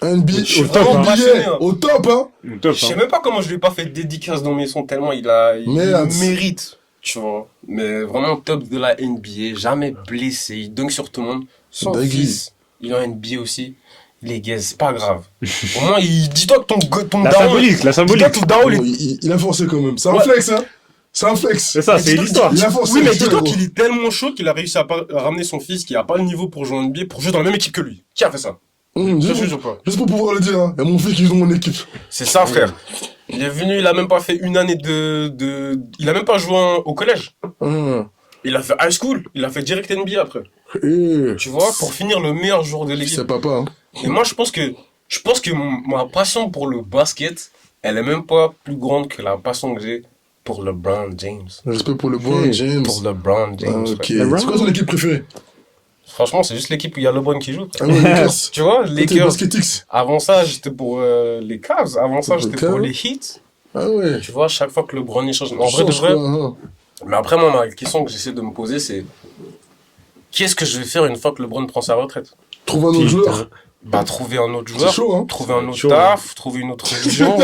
[SPEAKER 2] NBA.
[SPEAKER 1] Je suis
[SPEAKER 2] Au
[SPEAKER 1] vraiment
[SPEAKER 2] top,
[SPEAKER 1] passionné, hein.
[SPEAKER 2] Au top, hein.
[SPEAKER 3] Top,
[SPEAKER 1] Je sais
[SPEAKER 3] hein.
[SPEAKER 1] même pas comment je lui ai pas fait de dédicace dans mes sons, tellement il
[SPEAKER 2] Merde.
[SPEAKER 1] mérite, tu vois. Mais vraiment top de la NBA, jamais blessé, il dunk sur tout le monde. Son
[SPEAKER 2] Dinguerie.
[SPEAKER 1] fils, il est en NBA aussi. Il est gay, c'est pas grave. Au moins, dis-toi que ton
[SPEAKER 3] La
[SPEAKER 1] daron...
[SPEAKER 3] symbolique, la
[SPEAKER 1] Dis-toi
[SPEAKER 3] symbolique.
[SPEAKER 1] que ton daron,
[SPEAKER 2] Bon, il a forcé quand même. C'est un
[SPEAKER 1] Ouais.
[SPEAKER 2] flex, hein. C'est un flex.
[SPEAKER 3] C'est ça,
[SPEAKER 1] Mais
[SPEAKER 3] c'est
[SPEAKER 1] dis-toi-
[SPEAKER 3] l'histoire.
[SPEAKER 2] Il a forcé.
[SPEAKER 1] Oui, mais
[SPEAKER 2] je te
[SPEAKER 1] dis-toi
[SPEAKER 2] le
[SPEAKER 1] qu'il est tellement chaud qu'il a réussi à ramener son fils qui a pas le niveau pour jouer en NBA pour jouer dans la même équipe que lui. Qui a fait ça? Je te jure pas.
[SPEAKER 2] Juste pour pouvoir le dire, hein. Il y a mon fils qui joue dans mon équipe.
[SPEAKER 1] C'est ça, frère. Il est venu, il a même pas fait une année il a même pas joué au collège. Il a fait high school, il a fait direct NBA après. Tu vois, pour finir le meilleur joueur de l'équipe.
[SPEAKER 2] C'est papa, hein.
[SPEAKER 1] Et moi, je pense que ma passion pour le basket, elle est même pas plus grande que la passion que j'ai pour LeBron James.
[SPEAKER 2] Respect pour LeBron James.
[SPEAKER 1] Pour LeBron
[SPEAKER 2] Ah,
[SPEAKER 1] James.
[SPEAKER 2] ok.
[SPEAKER 1] frère.
[SPEAKER 2] C'est quoi ton équipe préférée?
[SPEAKER 1] Franchement, c'est juste l'équipe où il y a LeBron qui joue.
[SPEAKER 2] Ah ouais, Lakers.
[SPEAKER 1] Tu vois,
[SPEAKER 2] Toi,
[SPEAKER 1] les
[SPEAKER 2] t'es
[SPEAKER 1] Lakers.
[SPEAKER 2] Basketix.
[SPEAKER 1] Avant ça, j'étais pour les Cavs. Avant ça,
[SPEAKER 2] Pour les
[SPEAKER 1] j'étais pour
[SPEAKER 2] Cavs.
[SPEAKER 1] les Heat.
[SPEAKER 2] Ah ouais.
[SPEAKER 1] Tu vois, chaque fois que LeBron il change. En vrai de
[SPEAKER 2] Change,
[SPEAKER 1] vrai.
[SPEAKER 2] quoi, hein.
[SPEAKER 1] Mais après, moi, ma question que j'essaie de me poser, c'est qu'est-ce que je vais faire une fois que LeBron prend sa retraite?
[SPEAKER 2] Trouve un autre joueur.
[SPEAKER 1] Bah, trouver un autre
[SPEAKER 2] C'est
[SPEAKER 1] joueur,
[SPEAKER 2] chaud, hein.
[SPEAKER 1] trouver un autre
[SPEAKER 3] Chaud,
[SPEAKER 1] taf, trouver une autre religion,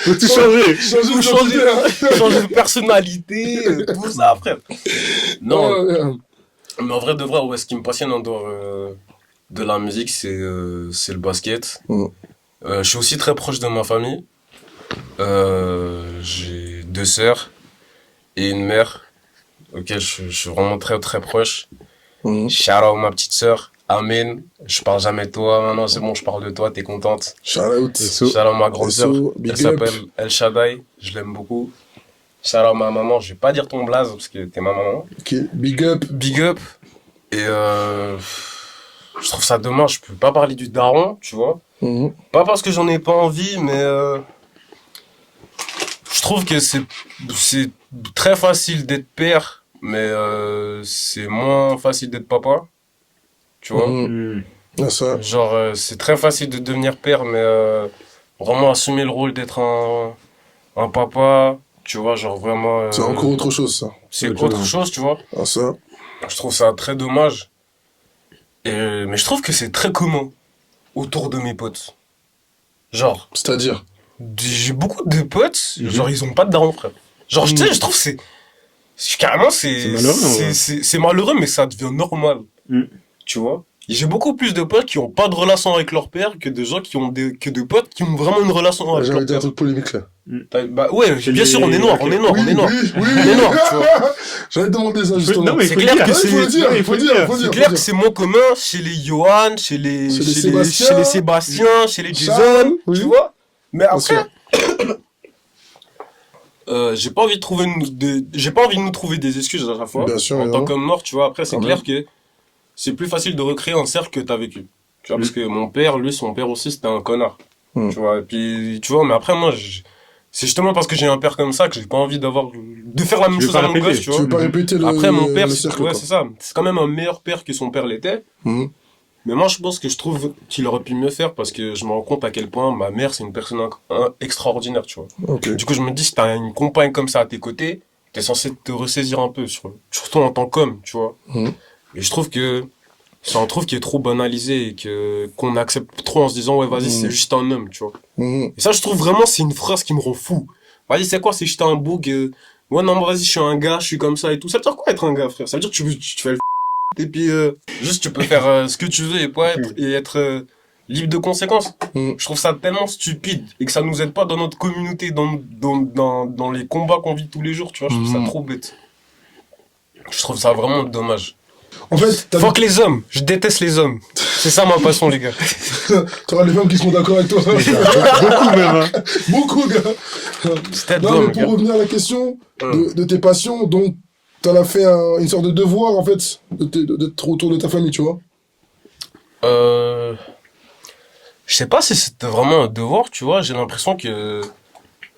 [SPEAKER 3] Faut tout changer.
[SPEAKER 2] Changer de
[SPEAKER 1] changer,
[SPEAKER 2] identité, hein.
[SPEAKER 1] changer de personnalité, tout ça, frère. Non,
[SPEAKER 2] Ouais.
[SPEAKER 1] mais en vrai de vrai, ouais, ce qui me passionne en dehors de la musique, c'est le basket.
[SPEAKER 2] Mm.
[SPEAKER 1] Je suis aussi très proche de ma famille. J'ai 2 sœurs et une mère auquel je suis vraiment très très proche. Shout out ma petite sœur, Amen. Je parle jamais de toi, maintenant c'est bon, je parle de toi, t'es contente.
[SPEAKER 2] Shout out.
[SPEAKER 3] So-
[SPEAKER 1] Shout out ma grande sœur,
[SPEAKER 2] Big
[SPEAKER 1] elle
[SPEAKER 2] up.
[SPEAKER 1] s'appelle El Shaddai, je l'aime beaucoup. Shout out ma maman, je vais pas dire ton blaze parce que t'es ma maman.
[SPEAKER 2] Ok, big up.
[SPEAKER 1] Big up. Et je trouve ça dommage, je peux pas parler du daron, tu vois. Pas parce que j'en ai pas envie, mais je trouve que c'est très facile d'être père, mais c'est moins facile d'être papa, tu vois.
[SPEAKER 2] Ah, ça.
[SPEAKER 1] Genre, c'est très facile de devenir père, mais vraiment assumer le rôle d'être un papa, tu vois, genre vraiment...
[SPEAKER 2] C'est encore autre chose, ça.
[SPEAKER 1] c'est
[SPEAKER 3] Ok.
[SPEAKER 1] autre chose, tu vois.
[SPEAKER 2] Ah, ça.
[SPEAKER 1] Je trouve ça très dommage. Mais je trouve que c'est très commun autour de mes potes. Genre,
[SPEAKER 2] C'est-à-dire.
[SPEAKER 1] j'ai beaucoup de potes, genre ils ont pas de daron, frère. Genre, tu sais, je trouve que carrément,
[SPEAKER 3] C'est malheureux, ouais.
[SPEAKER 1] c'est malheureux, mais ça devient normal.
[SPEAKER 3] Mm.
[SPEAKER 1] Tu vois? J'ai beaucoup plus de potes qui ont pas de relation avec leur père que de gens qui ont que de potes qui ont vraiment une relation avec
[SPEAKER 2] J'ai
[SPEAKER 1] leur
[SPEAKER 2] envie de dire un
[SPEAKER 1] père.
[SPEAKER 2] truc polémique là.
[SPEAKER 1] Bah ouais, bien sûr, on est noir, on est noir,
[SPEAKER 2] Oui,
[SPEAKER 1] on est noir.
[SPEAKER 2] oui, oui.
[SPEAKER 1] On est noir, tu vois.
[SPEAKER 2] J'allais te demander ça justement.
[SPEAKER 3] Non, mais
[SPEAKER 1] C'est clair que
[SPEAKER 2] Ouais, faut le dire,
[SPEAKER 3] Ouais,
[SPEAKER 2] faut le dire, faut le
[SPEAKER 1] C'est
[SPEAKER 2] dire.
[SPEAKER 1] clair que c'est moins commun chez les Johan, chez les
[SPEAKER 2] Sébastien,
[SPEAKER 1] chez les Sébastien, chez les
[SPEAKER 2] Charles,
[SPEAKER 1] Jason,
[SPEAKER 2] oui.
[SPEAKER 1] tu vois. Mais
[SPEAKER 2] Bien sûr.
[SPEAKER 1] après, j'ai pas envie de j'ai pas envie de nous trouver des excuses à chaque fois.
[SPEAKER 2] Bien sûr,
[SPEAKER 1] En tant
[SPEAKER 2] évidemment.
[SPEAKER 1] qu'homme noir, tu vois. Après, c'est
[SPEAKER 2] Quand
[SPEAKER 1] clair que c'est plus facile de recréer un cercle que t'as vécu. Tu vois, parce que mon père, lui, son père aussi, c'était un connard.
[SPEAKER 2] Mm.
[SPEAKER 1] Tu vois. Et puis, tu vois, mais après, moi, c'est justement parce que j'ai un père comme ça que j'ai pas envie de faire la même
[SPEAKER 3] veux
[SPEAKER 1] chose
[SPEAKER 3] pas
[SPEAKER 1] à mon
[SPEAKER 3] répéter.
[SPEAKER 1] gosse, tu
[SPEAKER 2] Tu
[SPEAKER 1] vois.
[SPEAKER 2] veux pas répéter
[SPEAKER 1] Après, mon père,
[SPEAKER 2] le
[SPEAKER 1] c'est
[SPEAKER 2] cercle,
[SPEAKER 1] ouais,
[SPEAKER 2] quoi.
[SPEAKER 1] c'est ça. C'est quand même un meilleur père que son père l'était.
[SPEAKER 2] Mhm.
[SPEAKER 1] Mais moi, je pense que je trouve qu'il aurait pu mieux faire parce que je me rends compte à quel point ma mère, c'est une personne extraordinaire, tu vois.
[SPEAKER 2] Ok.
[SPEAKER 1] Du coup, je me dis, si t'as une compagne comme ça à tes côtés, t'es censé te ressaisir un peu, surtout en tant qu'homme, tu vois.
[SPEAKER 2] Mhm.
[SPEAKER 1] Et je trouve que c'est un truc qui est trop banalisé et qu'on accepte trop en se disant, ouais, vas-y, c'est juste un homme, tu vois.
[SPEAKER 2] Mhm.
[SPEAKER 1] Et ça, je trouve vraiment, c'est une phrase qui me rend fou. Vas-y, c'est quoi, c'est juste un bouc, ouais, non, vas-y, je suis un gars, je suis comme ça et tout. Ça veut dire quoi être un gars, frère? Ça veut dire que tu fais le et puis, juste, tu peux faire ce que tu veux et pas être libre de conséquences.
[SPEAKER 2] Mhm.
[SPEAKER 1] Je trouve ça tellement stupide et que ça nous aide pas dans notre communauté, dans les combats qu'on vit tous les jours, tu vois. Je trouve ça trop bête. Je trouve ça vraiment dommage.
[SPEAKER 2] En fait,
[SPEAKER 1] Fuck les hommes. Je déteste les hommes. C'est ça ma passion, les gars.
[SPEAKER 2] t'auras les femmes qui seront d'accord avec toi.
[SPEAKER 3] Beaucoup même. Hein.
[SPEAKER 2] Beaucoup, gars.
[SPEAKER 1] C'était
[SPEAKER 2] Non,
[SPEAKER 1] d'homme,
[SPEAKER 2] mais
[SPEAKER 1] gars.
[SPEAKER 2] pour revenir à la question de tes passions, donc t'en as fait une sorte de devoir, en fait, d'être autour de ta famille, tu vois.
[SPEAKER 1] Je sais pas si c'était vraiment un devoir, tu vois. J'ai l'impression que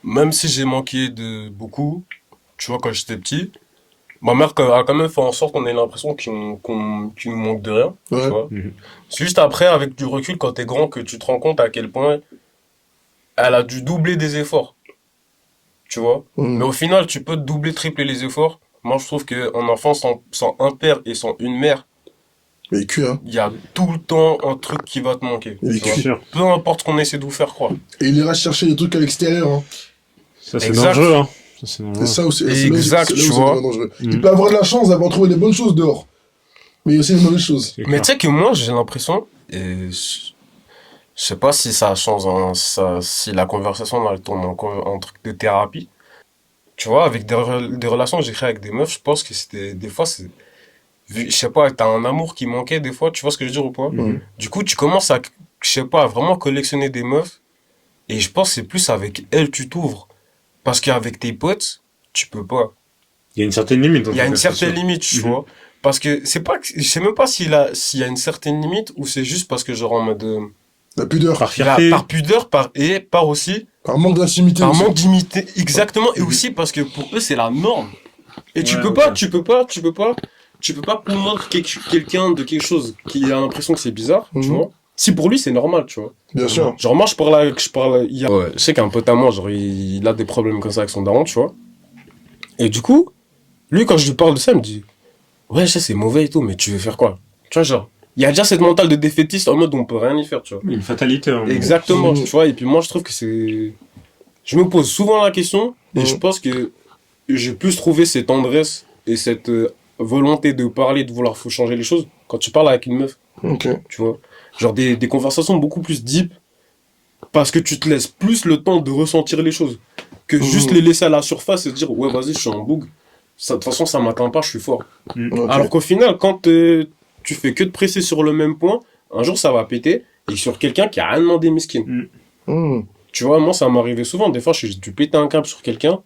[SPEAKER 1] même si j'ai manqué de beaucoup, tu vois, quand j'étais petit, ma mère a quand même fait en sorte qu'on ait l'impression qu'il nous manque de rien,
[SPEAKER 2] Ouais.
[SPEAKER 1] tu vois.
[SPEAKER 3] Mhm.
[SPEAKER 1] C'est juste après, avec du recul, quand t'es grand, que tu te rends compte à quel point elle a dû doubler des efforts, tu vois.
[SPEAKER 2] Mhm.
[SPEAKER 1] Mais au final, tu peux doubler, tripler les efforts. Moi, je trouve qu'un enfant sans un père et sans une mère,
[SPEAKER 2] Mais cul, hein.
[SPEAKER 1] il y a tout le temps un truc qui va te manquer.
[SPEAKER 2] Il est
[SPEAKER 1] tu vois.
[SPEAKER 2] cul.
[SPEAKER 3] Sûr.
[SPEAKER 1] Peu importe ce qu'on essaie de vous faire croire.
[SPEAKER 2] Et il ira chercher des trucs à l'extérieur, hein.
[SPEAKER 3] Ça, c'est
[SPEAKER 1] Exact.
[SPEAKER 3] dangereux. Hein. Ça, c'est dangereux.
[SPEAKER 2] C'est ça aussi.
[SPEAKER 1] Exact,
[SPEAKER 2] c'est là où
[SPEAKER 1] tu
[SPEAKER 2] c'est
[SPEAKER 1] vois.
[SPEAKER 2] vraiment dangereux.
[SPEAKER 3] Mhm.
[SPEAKER 2] Il peut avoir de la chance d'avoir trouvé des bonnes choses dehors. Mais il y a aussi des mauvaises choses.
[SPEAKER 3] C'est
[SPEAKER 1] Mais
[SPEAKER 3] clair.
[SPEAKER 1] tu sais que moi, j'ai l'impression, et je sais pas si ça change, si la conversation là, elle tombe en truc de thérapie. Tu vois, avec des relations que j'ai créées avec des meufs, je pense que c'était, des fois, je sais pas, t'as un amour qui manquait des fois, tu vois ce que je veux dire ou pas?
[SPEAKER 3] Mhm.
[SPEAKER 1] Du coup, tu commences à, je sais pas, à vraiment collectionner des meufs, et je pense que c'est plus avec elles tu t'ouvres. Parce qu'avec tes potes, tu peux pas.
[SPEAKER 3] Il y a une certaine limite. en
[SPEAKER 1] Il y a
[SPEAKER 3] tout
[SPEAKER 1] une
[SPEAKER 3] cas, c'est
[SPEAKER 1] certaine
[SPEAKER 3] sûr.
[SPEAKER 1] limite, tu
[SPEAKER 3] Mhm.
[SPEAKER 1] vois. Parce que c'est pas, je sais même pas s'il y a une certaine limite ou c'est juste parce que genre en mode,
[SPEAKER 2] La pudeur.
[SPEAKER 3] Par fierté.
[SPEAKER 1] par pudeur, par aussi,
[SPEAKER 2] Par manque d'intimité.
[SPEAKER 1] par
[SPEAKER 2] aussi.
[SPEAKER 1] manque d'imité, exactement, et aussi parce que pour eux c'est la norme. Et tu
[SPEAKER 3] Ouais,
[SPEAKER 1] peux
[SPEAKER 3] ok.
[SPEAKER 1] pas, tu peux pas convaincre quelqu'un de quelque chose qui a l'impression que c'est bizarre, tu
[SPEAKER 2] Mhm.
[SPEAKER 1] vois. Si pour lui c'est normal, tu vois.
[SPEAKER 2] Bien sûr.
[SPEAKER 1] Genre moi je parle hier. Ouais, je sais qu'un pote à moi, genre il a des problèmes comme ça avec son daron, tu vois. Et du coup, lui quand je lui parle de ça, il me dit ouais, je sais c'est mauvais et tout, mais tu veux faire quoi? Tu vois, genre, il y a déjà cette mentale de défaitiste en mode on peut rien y faire, tu vois.
[SPEAKER 3] Une fatalité. Hein.
[SPEAKER 1] Exactement,
[SPEAKER 2] Mhm.
[SPEAKER 1] tu vois, et puis moi je trouve que c'est... Je me pose souvent la question, et
[SPEAKER 2] Mhm.
[SPEAKER 1] je pense que j'ai plus trouvé cette tendresse et cette volonté de parler, de vouloir faut changer les choses, quand tu parles avec une meuf,
[SPEAKER 2] Ok.
[SPEAKER 1] tu vois. Genre des conversations beaucoup plus deep, parce que tu te laisses plus le temps de ressentir les choses, que juste les laisser à la surface et te dire, ouais vas-y, je suis en boug, de toute façon ça m'atteint pas, je suis fort.
[SPEAKER 2] Ok.
[SPEAKER 1] Alors qu'au final, quand tu fais que de presser sur le même point, un jour ça va péter, et sur quelqu'un qui a rien demandé miskin.
[SPEAKER 2] Mhm.
[SPEAKER 1] Tu vois, moi ça m'arrivait souvent, des fois j'ai dû péter un câble sur quelqu'un,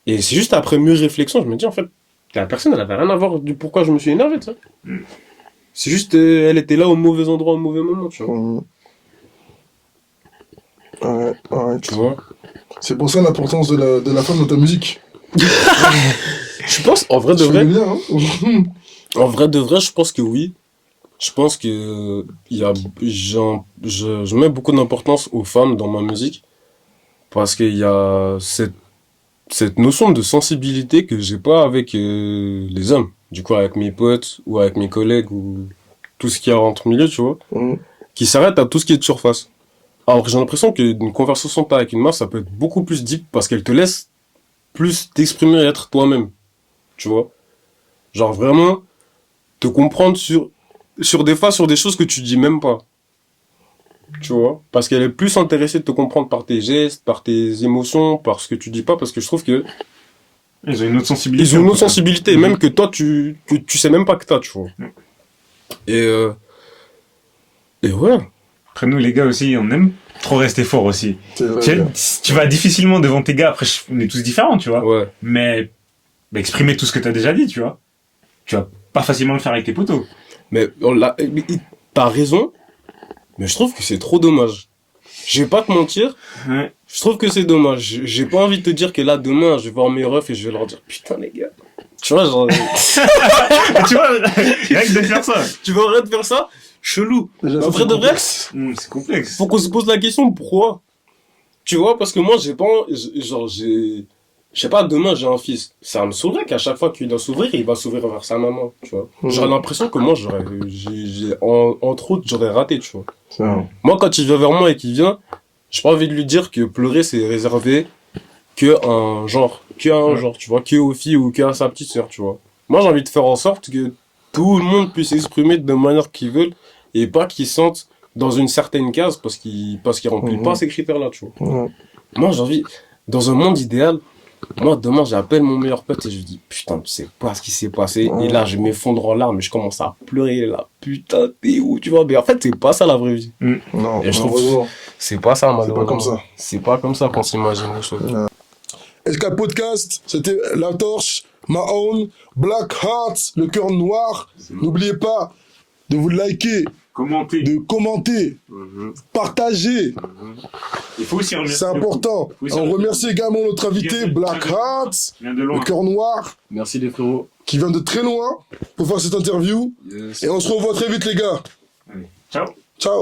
[SPEAKER 1] et c'est juste après mûre réflexion, je me dis en fait, la personne elle avait rien à voir du pourquoi je me suis énervé, tu sais. C'est juste, elle était là au mauvais endroit, au mauvais moment, tu vois.
[SPEAKER 2] Mhm. Ouais.
[SPEAKER 1] Tu vois.
[SPEAKER 2] C'est pour ça l'importance de la femme dans ta musique.
[SPEAKER 1] Je pense, en vrai de
[SPEAKER 2] Tu fais
[SPEAKER 1] vrai,
[SPEAKER 2] bien, hein.
[SPEAKER 1] en vrai de vrai, je pense que oui. Je pense que je mets beaucoup d'importance aux femmes dans ma musique parce qu'il y a cette notion de sensibilité que j'ai pas avec les hommes. Du coup, avec mes potes ou avec mes collègues ou tout ce qu'il y a entre milieu, tu vois,
[SPEAKER 2] Mhm.
[SPEAKER 1] qui s'arrête à tout ce qui est de surface. Alors que j'ai l'impression qu'une conversation que t'as avec une meuf, ça peut être beaucoup plus deep parce qu'elle te laisse plus t'exprimer et être toi-même. Tu vois? Genre vraiment te comprendre sur sur des choses que tu dis même pas. Tu vois? Parce qu'elle est plus intéressée de te comprendre par tes gestes, par tes émotions, par ce que tu dis pas, parce que je trouve que
[SPEAKER 3] Ils ont une autre sensibilité.
[SPEAKER 1] ils ont une autre sensibilité, même que toi, tu sais même pas que t'as, tu vois. Et ouais.
[SPEAKER 3] Après, nous, les gars aussi, on aime trop rester fort aussi.
[SPEAKER 2] C'est vrai.
[SPEAKER 3] Tu vas difficilement devant tes gars, après, on est tous différents, tu vois.
[SPEAKER 1] Ouais.
[SPEAKER 3] Mais exprimer tout ce que t'as déjà dit, tu vois. Tu vas pas facilement le faire avec tes potos.
[SPEAKER 1] Mais t'as raison, mais je trouve que c'est trop dommage. Je vais pas te mentir,
[SPEAKER 3] Ouais.
[SPEAKER 1] je trouve que c'est dommage. J'ai pas envie de te dire que là, demain, je vais voir mes refs et je vais leur dire, putain, les gars. Tu vois, genre,
[SPEAKER 3] Tu vois, rien que de faire ça.
[SPEAKER 1] tu vas arrêter de faire ça? Chelou.
[SPEAKER 2] Déjà,
[SPEAKER 1] En
[SPEAKER 2] ça,
[SPEAKER 1] vrai
[SPEAKER 2] c'est
[SPEAKER 1] de vrai,
[SPEAKER 2] complexe.
[SPEAKER 3] C'est complexe.
[SPEAKER 1] faut qu'on se pose la question, pourquoi? Tu vois, parce que moi, j'ai pas, genre, je sais pas, demain, j'ai un fils. Ça me saoulerait qu'à chaque fois qu'il doit s'ouvrir, il va s'ouvrir vers sa maman, tu vois. J'aurais l'impression que moi, entre autres, j'aurais raté, tu vois.
[SPEAKER 2] Ça.
[SPEAKER 1] Moi, quand il vient vers moi et qu'il vient, j'ai pas envie de lui dire que pleurer, c'est réservé que à un genre, tu vois, que aux filles ou qu'à sa petite sœur, tu vois. Moi, j'ai envie de faire en sorte que tout le monde puisse s'exprimer de manière qu'ils veulent et pas qu'ils se sentent dans une certaine case parce qu'ils remplissent pas ces critères-là, tu vois. Moi, j'ai envie, dans un monde idéal, moi, demain, j'appelle mon meilleur pote et je lui dis, putain, tu sais pas ce qui s'est passé. Et là, je m'effondre en larmes et je commence à pleurer, là. Putain, t'es où, tu vois? Mais en fait, c'est pas ça la vraie vie.
[SPEAKER 2] Non,
[SPEAKER 1] Et je trouve
[SPEAKER 2] malheureusement.
[SPEAKER 1] c'est pas ça, malheureusement.
[SPEAKER 2] pas comme ça.
[SPEAKER 1] C'est pas comme ça qu'on s'imagine les choses.
[SPEAKER 2] SK Podcast, c'était La Torche, Mahone, Black Hearts, le cœur noir. N'oubliez pas de vous liker,
[SPEAKER 3] Commenter.
[SPEAKER 2] de commenter, partager.
[SPEAKER 3] Il faut aussi remercier.
[SPEAKER 2] C'est important.
[SPEAKER 3] Oui,
[SPEAKER 2] On remercie également notre invité,
[SPEAKER 3] Bien,
[SPEAKER 2] Black
[SPEAKER 3] bien.
[SPEAKER 2] Hearts,
[SPEAKER 3] Vient de
[SPEAKER 2] le
[SPEAKER 3] loin.
[SPEAKER 2] cœur noir,
[SPEAKER 1] Merci les frérots.
[SPEAKER 2] qui vient de très loin pour faire cette interview.
[SPEAKER 1] Yes.
[SPEAKER 2] Et on se revoit très vite, les gars.
[SPEAKER 3] Allez. Ciao.
[SPEAKER 2] Ciao.